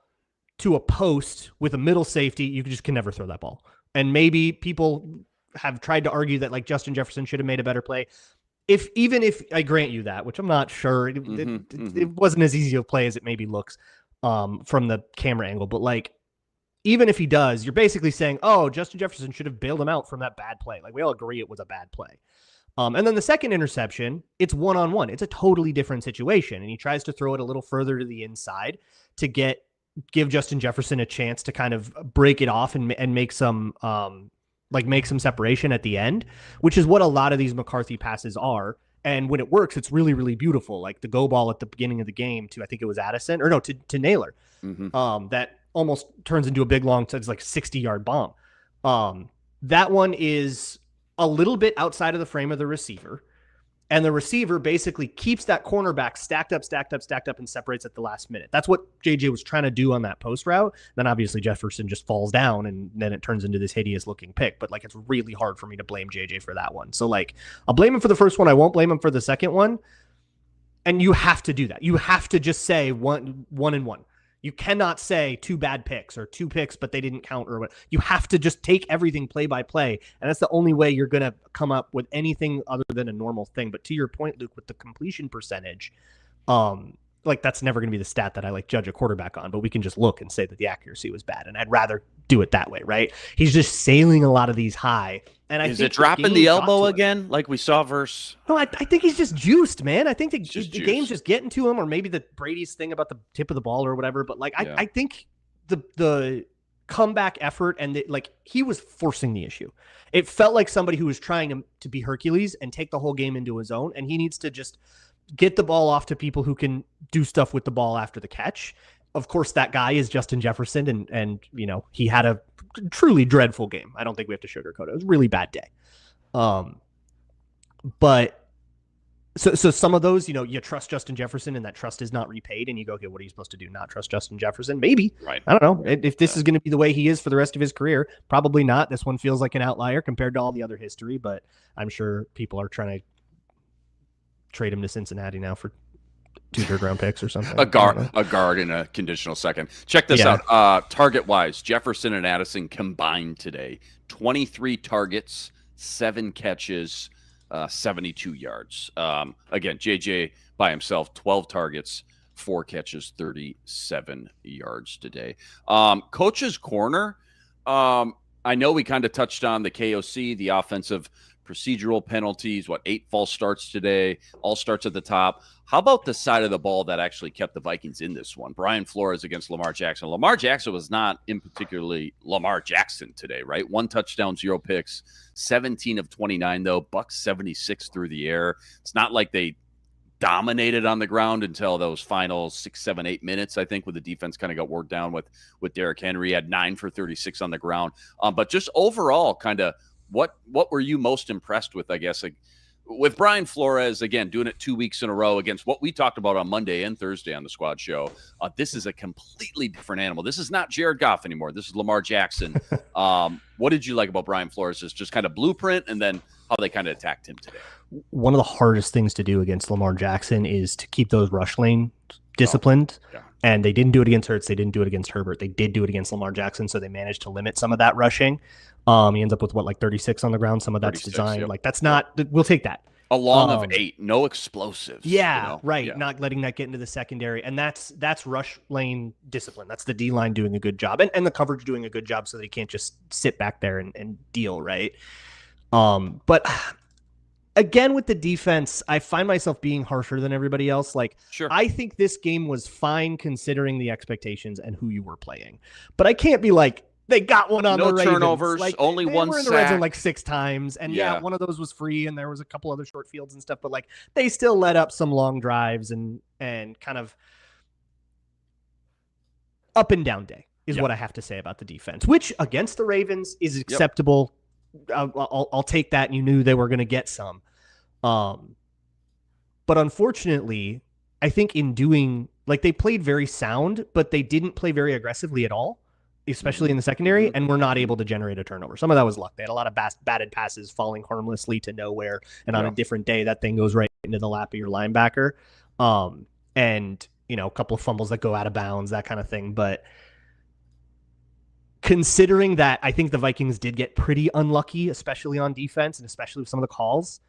S2: to a post with a middle safety. You just can never throw that ball. And maybe people have tried to argue that like Justin Jefferson should have made a better play. Even if I grant you that, which I'm not sure, it wasn't as easy a play as it maybe looks from the camera angle. But like, even if he does, you're basically saying, oh, Justin Jefferson should have bailed him out from that bad play. Like we all agree it was a bad play. And then the second interception, it's one-on-one. It's a totally different situation. And he tries to throw it a little further to the inside to give Justin Jefferson a chance to kind of break it off and make some separation at the end, which is what a lot of these McCarthy passes are. And when it works, it's really, really beautiful. Like the go ball at the beginning of the game to, I think it was Addison, or no, to Naylor. That almost turns into a big, long, it's like 60-yard bomb. That one is a little bit outside of the frame of the receiver. And the receiver basically keeps that cornerback stacked up and separates at the last minute. That's what JJ was trying to do on that post route. Then obviously Jefferson just falls down and then it turns into this hideous looking pick. But like, it's really hard for me to blame JJ for that one. So like, I'll blame him for the first one. I won't blame him for the second one. And you have to do that. You have to just say one and one. You cannot say 2 bad picks or 2 picks, but they didn't count or what. You have to just take everything play by play. And that's the only way you're going to come up with anything other than a normal thing. But to your point, Luke, with the completion percentage, like that's never going to be the stat that I like judge a quarterback on, but we can just look and say that the accuracy was bad. And I'd rather do it that way, right? He's just sailing a lot of these high. And
S1: is it dropping the elbow again, like we saw versus?
S2: No, I think he's just juiced, man. I think the game's
S1: juiced.
S2: just getting to him, or maybe the Brady's thing about the tip of the ball or whatever. But like, I think the comeback effort and like he was forcing the issue. It felt like somebody who was trying to be Hercules and take the whole game into his own, and he needs to just get the ball off to people who can do stuff with the ball after the catch. Of course, that guy is Justin Jefferson, and you know, he had a truly dreadful game. I don't think we have to sugarcoat it. It was a really bad day. But so some of those, you know, you trust Justin Jefferson and that trust is not repaid, and you go, okay, what are you supposed to do? Not trust Justin Jefferson? Maybe.
S1: Right.
S2: I don't know. If this is going to be the way he is for the rest of his career, probably not. This one feels like an outlier compared to all the other history, but I'm sure people are trying to trade him to Cincinnati now for 2 third-round picks or something.
S1: A guard in a conditional second. Check this out. Target-wise, Jefferson and Addison combined today. 23 targets, 7 catches, 72 yards. Again, JJ by himself, 12 targets, 4 catches, 37 yards today. Coach's corner, I know we kind of touched on the KOC, the offensive procedural penalties, 8 false starts today, all starts at the top. How about the side of the ball that actually kept the Vikings in this one? Brian Flores against Lamar Jackson. Lamar Jackson was not in particularly Lamar Jackson today, right? 1 touchdown, 0 picks, 17 of 29 though, buck 76 through the air. It's not like they dominated on the ground until those final 6, 7, 8 minutes, I think, when the defense kind of got worked down with Derrick Henry. He had 9 for 36 on the ground. But just overall, kind of, what were you most impressed with, I guess, like, with Brian Flores, again, doing it 2 weeks in a row against what we talked about on Monday and Thursday on the Squad Show? This is a completely different animal. This is not Jared Goff anymore. This is Lamar Jackson. What did you like about Brian Flores? Just kind of blueprint, and then how they kind of attacked him today?
S2: One of the hardest things to do against Lamar Jackson is to keep those rush lane disciplined.
S1: Yeah.
S2: And they didn't do it against Hurts. They didn't do it against Herbert. They did do it against Lamar Jackson, so they managed to limit some of that rushing. He ends up with 36 on the ground. Some of that's designed.
S1: Yep.
S2: Like, that's not. We'll take that.
S1: A long of 8, no explosives.
S2: Yeah,
S1: you know?
S2: right.
S1: Yeah.
S2: Not letting that get into the secondary, and that's rush lane discipline. That's the D line doing a good job, and the coverage doing a good job, so they can't just sit back there and deal, right. But again, with the defense, I find myself being harsher than everybody else. Like,
S1: Sure.
S2: I think this game was fine considering the expectations and who you were playing, but I can't be like, they got one on
S1: No
S2: the Ravens.
S1: turnovers,
S2: Like,
S1: only
S2: they
S1: one
S2: were in the red
S1: sack.
S2: zone like 6 times, and
S1: Yeah.
S2: one of those was free, and there was a couple other short fields and stuff. But like, they still let up some long drives and kind of up and down day is what I have to say about the defense. Which against the Ravens is acceptable. I'll take that. And you knew they were going to get some, but unfortunately, I think in doing they played very sound, but they didn't play very aggressively at all, especially in the secondary, and were not able to generate a turnover. Some of that was luck. They had a lot of batted passes falling harmlessly to nowhere, and on a different day, that thing goes right into the lap of your linebacker. And, a couple of fumbles that go out of bounds, that kind of thing. But considering that, I think the Vikings did get pretty unlucky, especially on defense, and especially with some of the calls.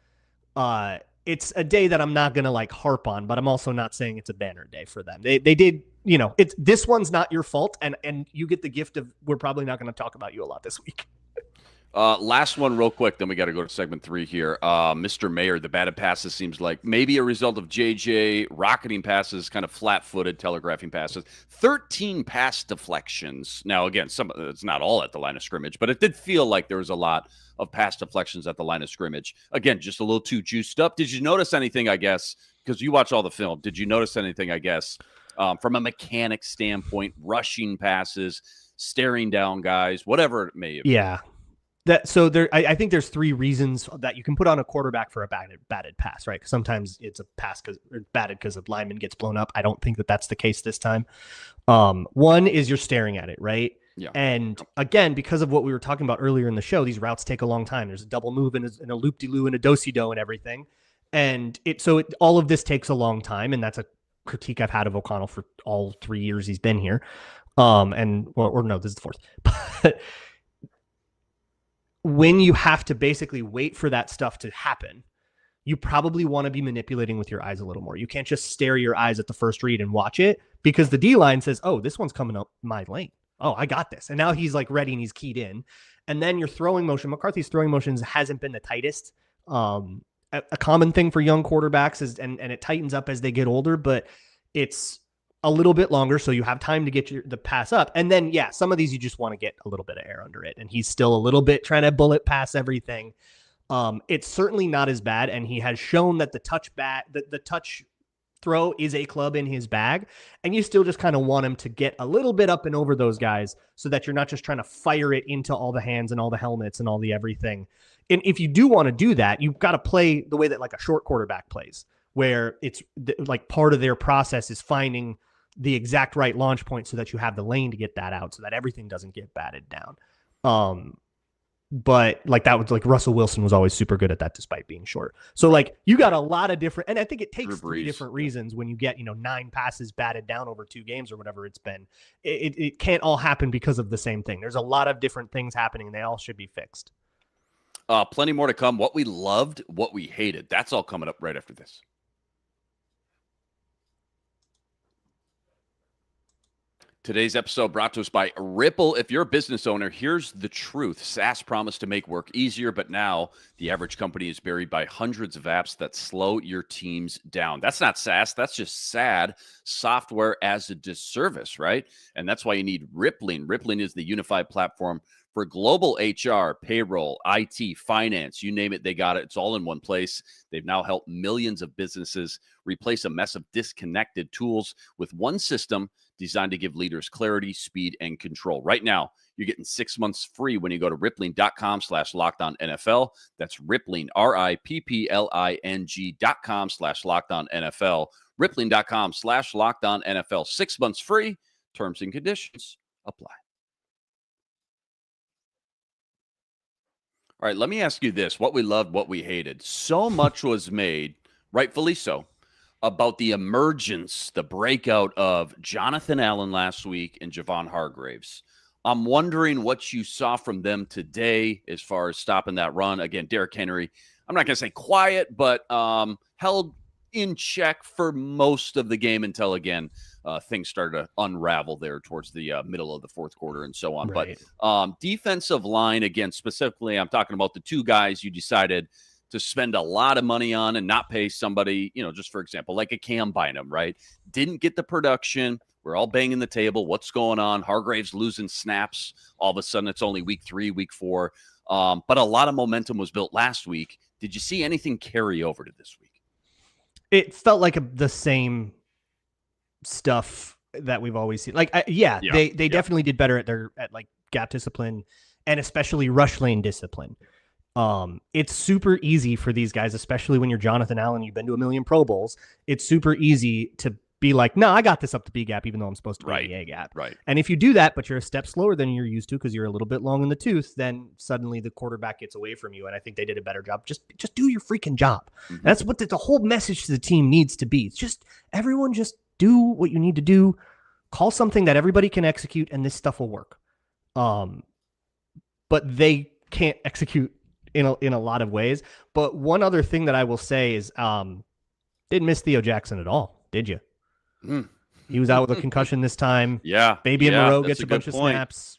S2: It's a day that I'm not going to harp on, but I'm also not saying it's a banner day for them. They did, this one's not your fault. And you get the gift of, we're probably not going to talk about you a lot this week.
S1: Last one real quick, then we got to go to segment 3 here. Mr. Mayer, the batted passes seems like maybe a result of JJ rocketing passes, kind of flat-footed, telegraphing passes. 13 pass deflections. Now, again, it's not all at the line of scrimmage, but it did feel like there was a lot of pass deflections at the line of scrimmage. Again, just a little too juiced up. Did you notice anything, I guess, because you watch all the film, did you notice anything, I guess, from a mechanic standpoint, rushing passes, staring down guys, whatever it may have been?
S2: Yeah. I think there's 3 reasons that you can put on a quarterback for a batted pass, right? Sometimes it's a pass batted because a lineman gets blown up. I don't think that that's the case this time. One is you're staring at it, right?
S1: Yeah.
S2: And again, because of what we were talking about earlier in the show, these routes take a long time. There's a double move and a loop-de-loo and a do-si-do and everything. And all of this takes a long time, and that's critique I've had of O'Connell for all 3 years he's been here. No, this is the fourth. But when you have to basically wait for that stuff to happen, you probably want to be manipulating with your eyes a little more. You can't just stare your eyes at the first read and watch it, because the D-line says, oh, this one's coming up my lane. Oh, I got this. And now he's like ready and he's keyed in. And then your throwing motion, McCarthy's throwing motions hasn't been the tightest. A common thing for young quarterbacks is, and it tightens up as they get older, but it's a little bit longer, so you have time to get the pass up. And then, yeah, some of these you just want to get a little bit of air under it. And he's still a little bit trying to bullet pass everything. It's certainly not as bad, and he has shown that the touch throw is a club in his bag, and you still just kind of want him to get a little bit up and over those guys so that you're not just trying to fire it into all the hands and all the helmets and all the everything. And if you do want to do that, you've got to play the way that like a short quarterback plays, where it's like part of their process is finding the exact right launch point so that you have the lane to get that out so that everything doesn't get batted down. But like that was like Russell Wilson was always super good at that despite being short. So like you got a lot of different, and I think it takes 3 different reasons when you get, 9 passes batted down over 2 games or whatever it's been. It can't all happen because of the same thing. There's a lot of different things happening and they all should be fixed.
S1: Plenty more to come. What we loved, what we hated. That's all coming up right after this. Today's episode brought to us by Ripple. If you're a business owner, here's the truth. SaaS promised to make work easier, but now the average company is buried by hundreds of apps that slow your teams down. That's not SaaS. That's just sad. Software as a disservice, right? And that's why you need Rippling. Rippling is the unified platform for global HR, payroll, IT, finance, you name it, they got it. It's all in one place. They've now helped millions of businesses replace a mess of disconnected tools with one system designed to give leaders clarity, speed, and control. Right now, you're getting 6 months free when you go to rippling.com/LockedOnNFL. That's Rippling, RIPPLING.com/LockedOnNFL. Rippling.com/LockedOnNFL. 6 months free. Terms and conditions apply. All right, let me ask you this. What we loved, what we hated. So much was made, rightfully so, about the emergence, the breakout of Jonathan Allen last week and Javon Hargraves. I'm wondering what you saw from them today as far as stopping that run. Again, Derrick Henry, I'm not going to say quiet, but held in check for most of the game until, again, things started to unravel there towards the middle of the fourth quarter and so on. Right. But defensive line, again, specifically, I'm talking about the 2 guys you decided to spend a lot of money on and not pay somebody, just for example, like a Cam Bynum, right? Didn't get the production. We're all banging the table. What's going on? Hargraves losing snaps. All of a sudden, it's only week 3, week 4. But a lot of momentum was built last week. Did you see anything carry over to this week?
S2: It felt like the same stuff that we've always seen. Like, they definitely did better at like gap discipline and especially rush lane discipline. It's super easy for these guys, especially when you're Jonathan Allen, you've been to a million Pro Bowls. It's super easy to be like, no, I got this up the B gap, even though I'm supposed to be the A gap.
S1: Right.
S2: And if you do that, but you're a step slower than you're used to because you're a little bit long in the tooth, then suddenly the quarterback gets away from you. And I think they did a better job. Just do your freaking job. Mm-hmm. That's what the whole message to the team needs to be. It's just everyone just do what you need to do. Call something that everybody can execute, and this stuff will work. But they can't execute in a lot of ways. But one other thing that I will say is didn't miss Theo Jackson at all, did you? He was out with a concussion this time.
S1: Yeah.
S2: Fabian Moreau gets a bunch of snaps.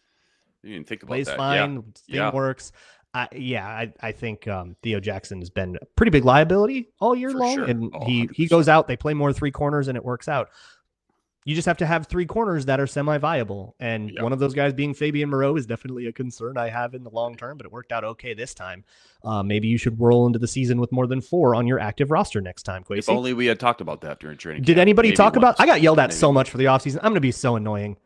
S1: You didn't think about
S2: plays
S1: that.
S2: Fine. Thing works. I think Theo Jackson has been a pretty big liability all year long. Sure. And he goes out, they play more 3 corners, and it works out. You just have to have 3 corners that are semi-viable. And one of those guys being Fabian Moreau is definitely a concern I have in the long term, but it worked out okay this time. Maybe you should roll into the season with more than 4 on your active roster next time, Kwesi.
S1: If only we had talked about that during training camp.
S2: Did anybody talk about? I got yelled at so much for the offseason. I'm going to be so annoying.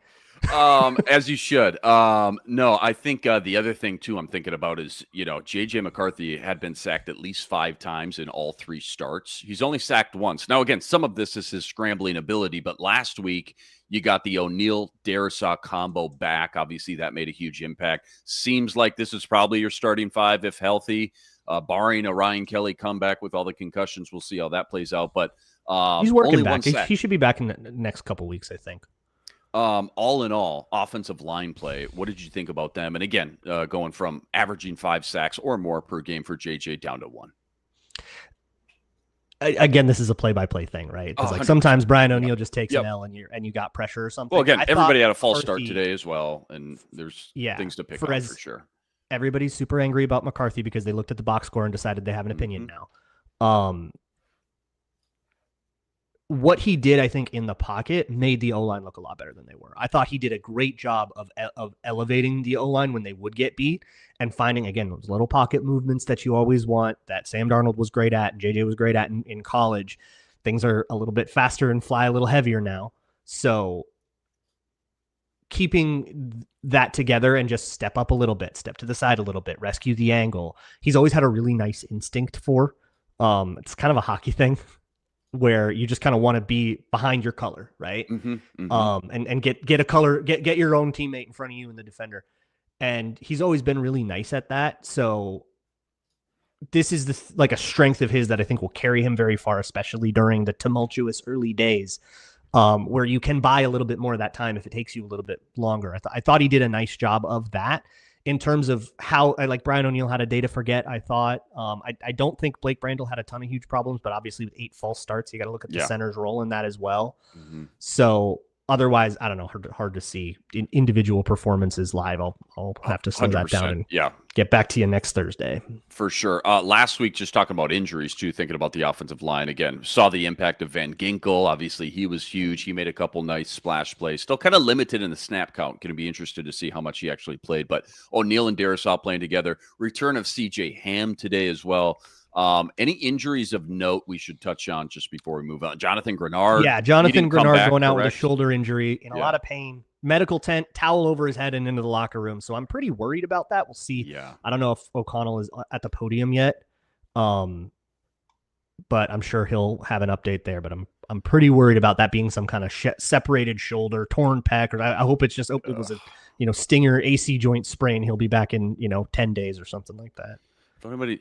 S1: As you should. No, I think the other thing too I'm thinking about is, JJ McCarthy had been sacked at least 5 times in all 3 starts. He's only sacked once. Now, again, some of this is his scrambling ability, but last week you got the O'Neal-Darisaw combo back. Obviously, that made a huge impact. Seems like this is probably your starting 5 if healthy, barring a Ryan Kelly comeback with all the concussions. We'll see how that plays out. But
S2: He's working
S1: only
S2: back.
S1: one sack.
S2: He should be back in the next couple weeks, I think.
S1: All in all, offensive line play, what did you think about them? And again, going from averaging 5 sacks or more per game for JJ down to 1.
S2: Again, this is a play-by-play thing, right? Because like sometimes Brian O'Neill just takes an L and you got pressure or something.
S1: Well, again, everybody had a false start today as well, and there's things to pick up for sure.
S2: Everybody's super angry about McCarthy because they looked at the box score and decided they have an opinion now. What he did, I think, in the pocket made the O-line look a lot better than they were. I thought he did a great job of elevating the O-line when they would get beat and finding, again, those little pocket movements that you always want, that Sam Darnold was great at and JJ was great at in college. Things are a little bit faster and fly a little heavier now. So keeping that together and just step up a little bit, step to the side a little bit, rescue the angle. He's always had a really nice instinct for. It's kind of a hockey thing, where you just kind of want to be behind your color, right? And get a color, get your own teammate in front of you and the defender. And he's always been really nice at that. So this is like a strength of his that I think will carry him very far, especially during the tumultuous early days, where you can buy a little bit more of that time if it takes you a little bit longer. I thought he did a nice job of that. In terms of how, like Brian O'Neill had a day to forget, I thought. I don't think Blake Brandel had a ton of huge problems, but obviously with 8 false starts, you got to look at the center's role in that as well. So otherwise, I don't know, hard to see individual performances live. I'll have to slow that down and get back to you next Thursday.
S1: For sure. Last week, just talking about injuries too, thinking about the offensive line again, saw the impact of Van Ginkel. Obviously, he was huge. He made a couple nice splash plays. Still kind of limited in the snap count. Going to be interested to see how much he actually played. But O'Neal and Darisaw playing together. Return of CJ Ham today as well. Any injuries of note we should touch on just before we move on? Jonathan Grenard.
S2: Yeah, Jonathan Grenard going out with a shoulder injury in a lot of pain. Medical tent, towel over his head and into the locker room. So I'm pretty worried about that. We'll see. Yeah. I don't know if O'Connell is at the podium yet. But I'm sure he'll have an update there. But I'm pretty worried about that being some kind of separated shoulder, torn pec. Or I hope it's just it was a stinger AC joint sprain. He'll be back in 10 days or something like that.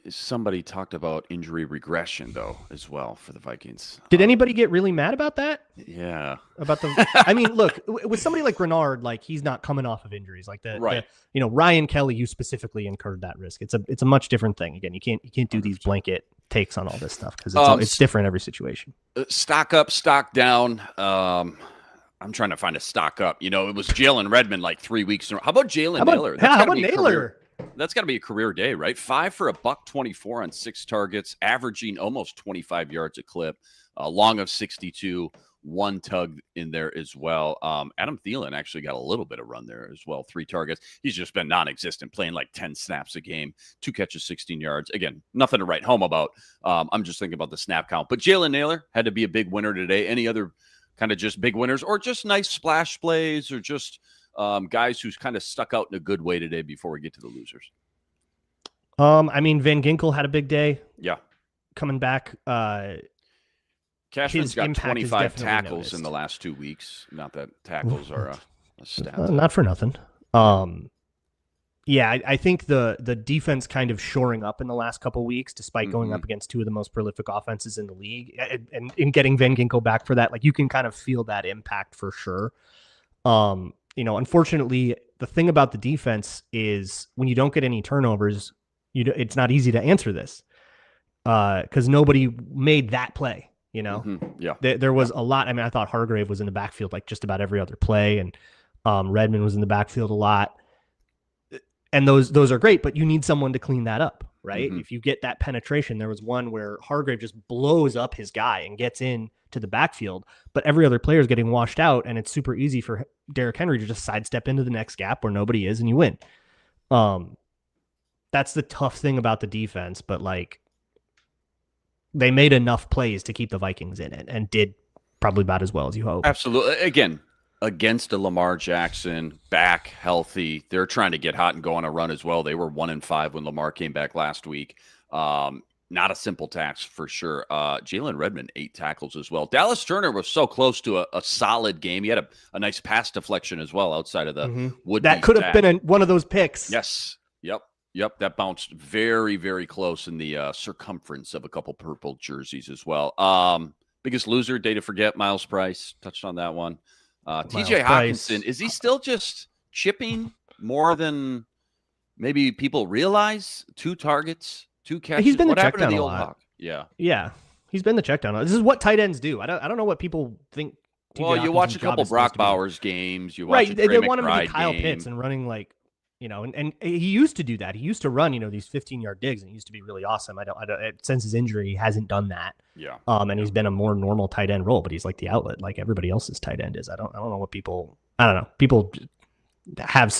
S1: Somebody talked about injury regression though as well for the Vikings.
S2: Did anybody get really mad about that?
S1: Yeah.
S2: About I mean, look, with somebody like Grenard, like he's not coming off of injuries like that. Right. Ryan Kelly, you specifically incurred that risk. It's a much different thing. Again, you can't do these blanket takes on all this stuff because it's different every situation.
S1: Stock up, stock down. I'm trying to find a stock up. It was Jalen Redmond like 3 weeks in a row. How about Jalen Naylor?
S2: How about Naylor?
S1: That's got to be a career day, right? 5 for $124 on 6 targets, averaging almost 25 yards a clip, long of 62, 1 tug in there as well. Adam Thielen actually got a little bit of run there as well, 3 targets. He's just been non-existent, playing like 10 snaps a game, 2 catches, 16 yards. Again, nothing to write home about. I'm just thinking about the snap count. But Jalen Naylor had to be a big winner today. Any other kind of just big winners or just nice splash plays or just guys who's kind of stuck out in a good way today before we get to the losers?
S2: I mean, Van Ginkel had a big day.
S1: Yeah.
S2: Coming back.
S1: Cashman's got 25 tackles in the last 2 weeks. Not that tackles are a stat.
S2: Not for nothing. Yeah, I think the defense kind of shoring up in the last couple of weeks, despite going up against 2 of the most prolific offenses in the league, and in getting Van Ginkel back for that, like you can kind of feel that impact for sure. Unfortunately, the thing about the defense is when you don't get any turnovers, it's not easy to answer this because nobody made that play.
S1: Yeah,
S2: there was a lot. I mean, I thought Hargrave was in the backfield like just about every other play, and Redmond was in the backfield a lot. And those are great, but you need someone to clean that up, right? If you get that penetration, there was one where Hargrave just blows up his guy and gets in to the backfield, but every other player is getting washed out, and it's super easy for Derrick Henry to just sidestep into the next gap where nobody is, and you win. That's the tough thing about the defense, but like they made enough plays to keep the Vikings in it and did probably about as well as you hope.
S1: Absolutely. Again, against a Lamar Jackson, back healthy, they're trying to get hot and go on a run as well. They were 1-5 when Lamar came back last week. Not a simple task for sure. Jalen Redmond, 8 tackles as well. Dallas Turner was so close to a solid game. He had a nice pass deflection as well outside of the wood.
S2: That could have been one of those picks.
S1: Yes. Yep. That bounced very, very close in the circumference of a couple purple jerseys as well. Biggest loser, day to forget, Miles Price. Touched on that one. TJ
S2: Price.
S1: Hawkinson, is he still just chipping more than maybe people realize? 2 targets, 2 catches.
S2: He's been
S1: what
S2: the check
S1: happened to
S2: down
S1: the
S2: a
S1: old
S2: lot.
S1: Hawk? Yeah.
S2: Yeah. He's been the check down. This is what tight ends do. I don't know what people think.
S1: Well, you watch a couple Brock Bowers games. You watch
S2: right.
S1: a
S2: They
S1: Trey
S2: want him to be
S1: McBride
S2: Kyle
S1: game.
S2: Pitts and running like, and he used to do that. He used to run, these 15-yard digs, and he used to be really awesome. I don't since his injury, he hasn't done that.
S1: Yeah.
S2: And he's been a more normal tight end role, but he's like the outlet, like everybody else's tight end is. I don't know what people. I don't know. People have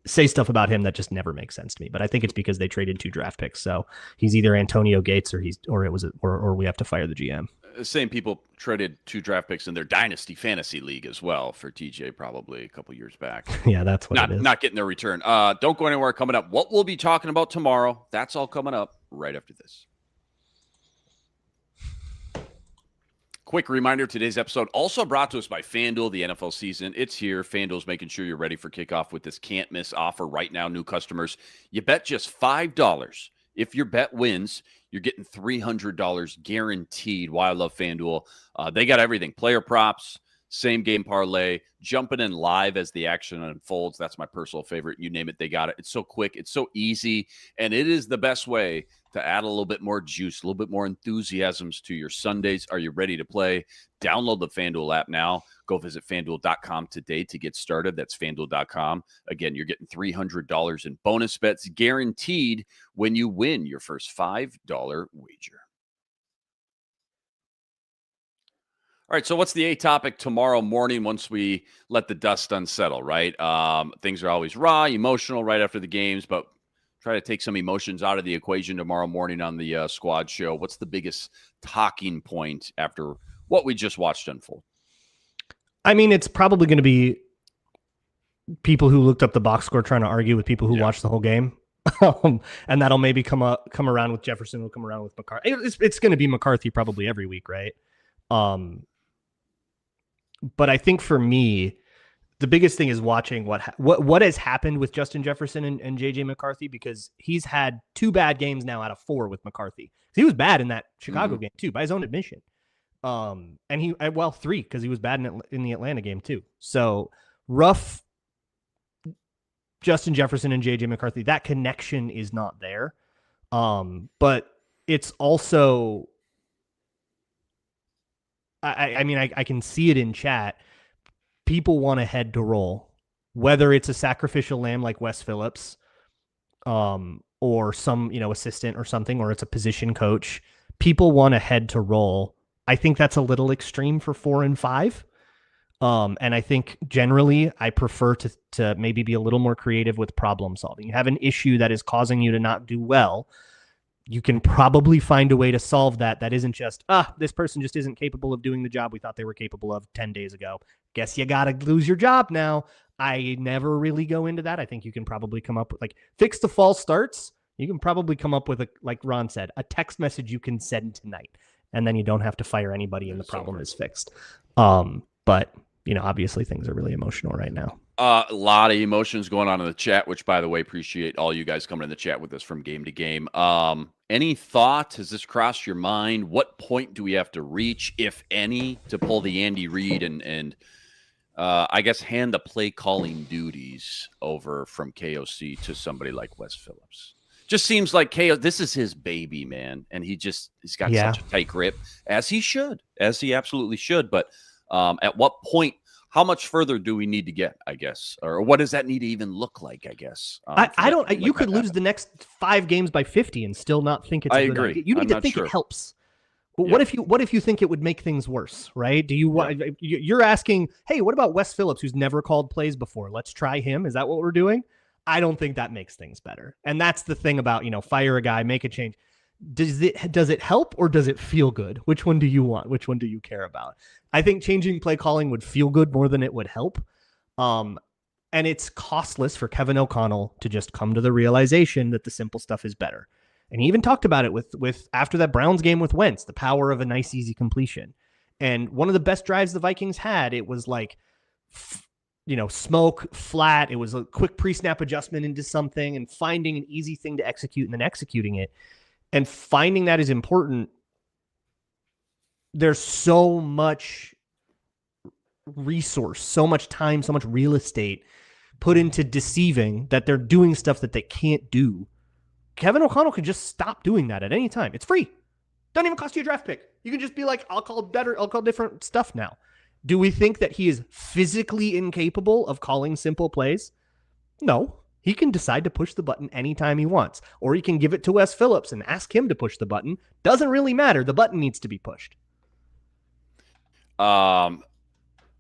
S2: say stuff about him that just never makes sense to me. But I think it's because they traded 2 draft picks, so he's either Antonio Gates or we have to fire the GM.
S1: Same people traded 2 draft picks in their dynasty fantasy league as well for TJ probably a couple years back.
S2: Yeah, that's what it is.
S1: Not getting their return. Don't go anywhere. Coming up, what we'll be talking about tomorrow. That's all coming up right after this. Quick reminder, today's episode also brought to us by FanDuel. The NFL season, it's here. FanDuel's making sure you're ready for kickoff with this can't-miss offer right now. New customers, you bet just $5. If your bet wins, you're getting $300 guaranteed. Why I love FanDuel. They got everything. Player props, same game parlay, jumping in live as the action unfolds. That's my personal favorite. You name it, they got it. It's so quick. It's so easy. And it is the best way to add a little bit more juice, a little bit more enthusiasms to your Sundays. Are you ready to play? Download the FanDuel app now. Go visit FanDuel.com today to get started. That's FanDuel.com. Again, you're getting $300 in bonus bets guaranteed when you win your first $5 wager. All right, so what's the A topic tomorrow morning once we let the dust unsettle, right? Things are always raw, emotional right after the games, but try to take some emotions out of the equation tomorrow morning on the squad show. What's the biggest talking point after what we just watched unfold?
S2: I mean, it's probably going to be people who looked up the box score trying to argue with people who watched the whole game. And that'll maybe come around with Jefferson, will come around with McCarthy. It's going to be McCarthy probably every week, right? But I think for me, the biggest thing is watching what has happened with Justin Jefferson and JJ McCarthy, because he's had 2 bad games now out of 4 with McCarthy. He was bad in that Chicago game too, by his own admission. And 3 because he was bad in the Atlanta game too. So rough. Justin Jefferson and JJ McCarthy, that connection is not there. But it's also, I mean, I can see it in chat. People want a head to roll, whether it's a sacrificial lamb like Wes Phillips, or some, assistant or something, or it's a position coach. People want a head to roll. I think that's a little extreme for 4 and 5. And I think generally I prefer to maybe be a little more creative with problem solving. You have an issue that is causing you to not do well. You can probably find a way to solve that. That isn't just, this person just isn't capable of doing the job we thought they were capable of 10 days ago. Guess you got to lose your job now. I never really go into that. I think you can probably come up with, fix the false starts. You can probably come up with, like Ron said, a text message you can send tonight. And then you don't have to fire anybody and the problem is fixed. But, obviously things are really emotional right now.
S1: A lot of emotions going on in the chat, which, by the way, appreciate all you guys coming in the chat with us from game to game. Any thought? Has this crossed your mind? What point do we have to reach, if any, to pull the Andy Reid and I guess hand the play calling duties over from KOC to somebody like Wes Phillips? Just seems like this is his baby, man, and he's got such a tight grip, as he absolutely should. But at what point? How much further do we need to get, I guess? Or what does that need to even look like, I guess?
S2: I don't. You could lose the next 5 games by 50 and still not think it's a good idea. You need to think it helps. Well, what if you think it would make things worse, right? Do you want? You're asking, hey, what about Wes Phillips, who's never called plays before? Let's try him. Is that what we're doing? I don't think that makes things better. And that's the thing about, fire a guy, make a change. Does it help or does it feel good? Which one do you want? Which one do you care about? I think changing play calling would feel good more than it would help. And it's costless for Kevin O'Connell to just come to the realization that the simple stuff is better. And he even talked about it with after that Browns game with Wentz, the power of a nice, easy completion. And one of the best drives the Vikings had, it was like, smoke, flat. It was a quick pre-snap adjustment into something and finding an easy thing to execute and then executing it. And finding that is important. there's so much resource, so much time, so much real estate put into deceiving that they're doing stuff that they can't do. Kevin O'Connell could just stop doing that at any time. It's free. Doesn't even cost you a draft pick. You can just be like, I'll call different stuff now. Do we think that he is physically incapable of calling simple plays? No. He can decide to push the button anytime he wants. Or he can give it to Wes Phillips and ask him to push the button. Doesn't really matter. The button needs to be pushed.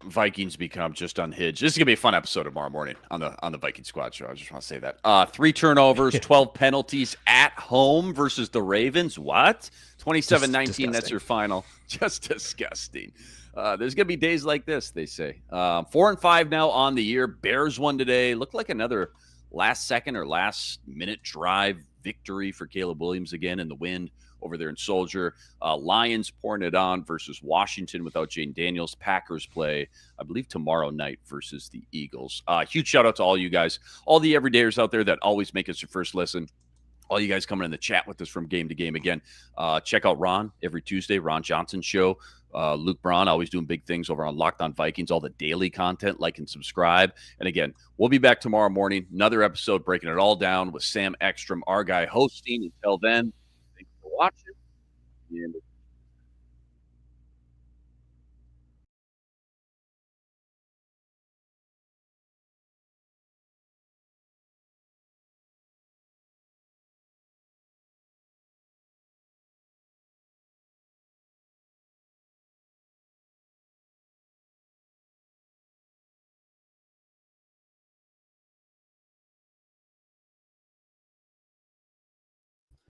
S1: Vikings become just unhinged. This is gonna be a fun episode tomorrow morning on the Viking Squad show. I just want to say that. 3 turnovers, 12 penalties at home versus the Ravens. What? 27-19, that's your final. Just disgusting. There's gonna be days like this, they say. 4-5 now on the year. Bears won today. Looked like another last second or last minute drive victory for Caleb Williams again in the wind over there in Soldier. Lions pouring it on versus Washington without Jane Daniels. Packers play, I believe, tomorrow night versus the Eagles. Huge shout out to all you guys, all the everydayers out there that always make us your first listen. All you guys coming in the chat with us from game to game again. Check out Ron every Tuesday, Ron Johnson Show. Luke Braun always doing big things over on Locked On Vikings, all the daily content. Like and subscribe. And again, we'll be back tomorrow morning. Another episode breaking it all down with Sam Ekstrom, our guy hosting. Until then, thanks for watching. And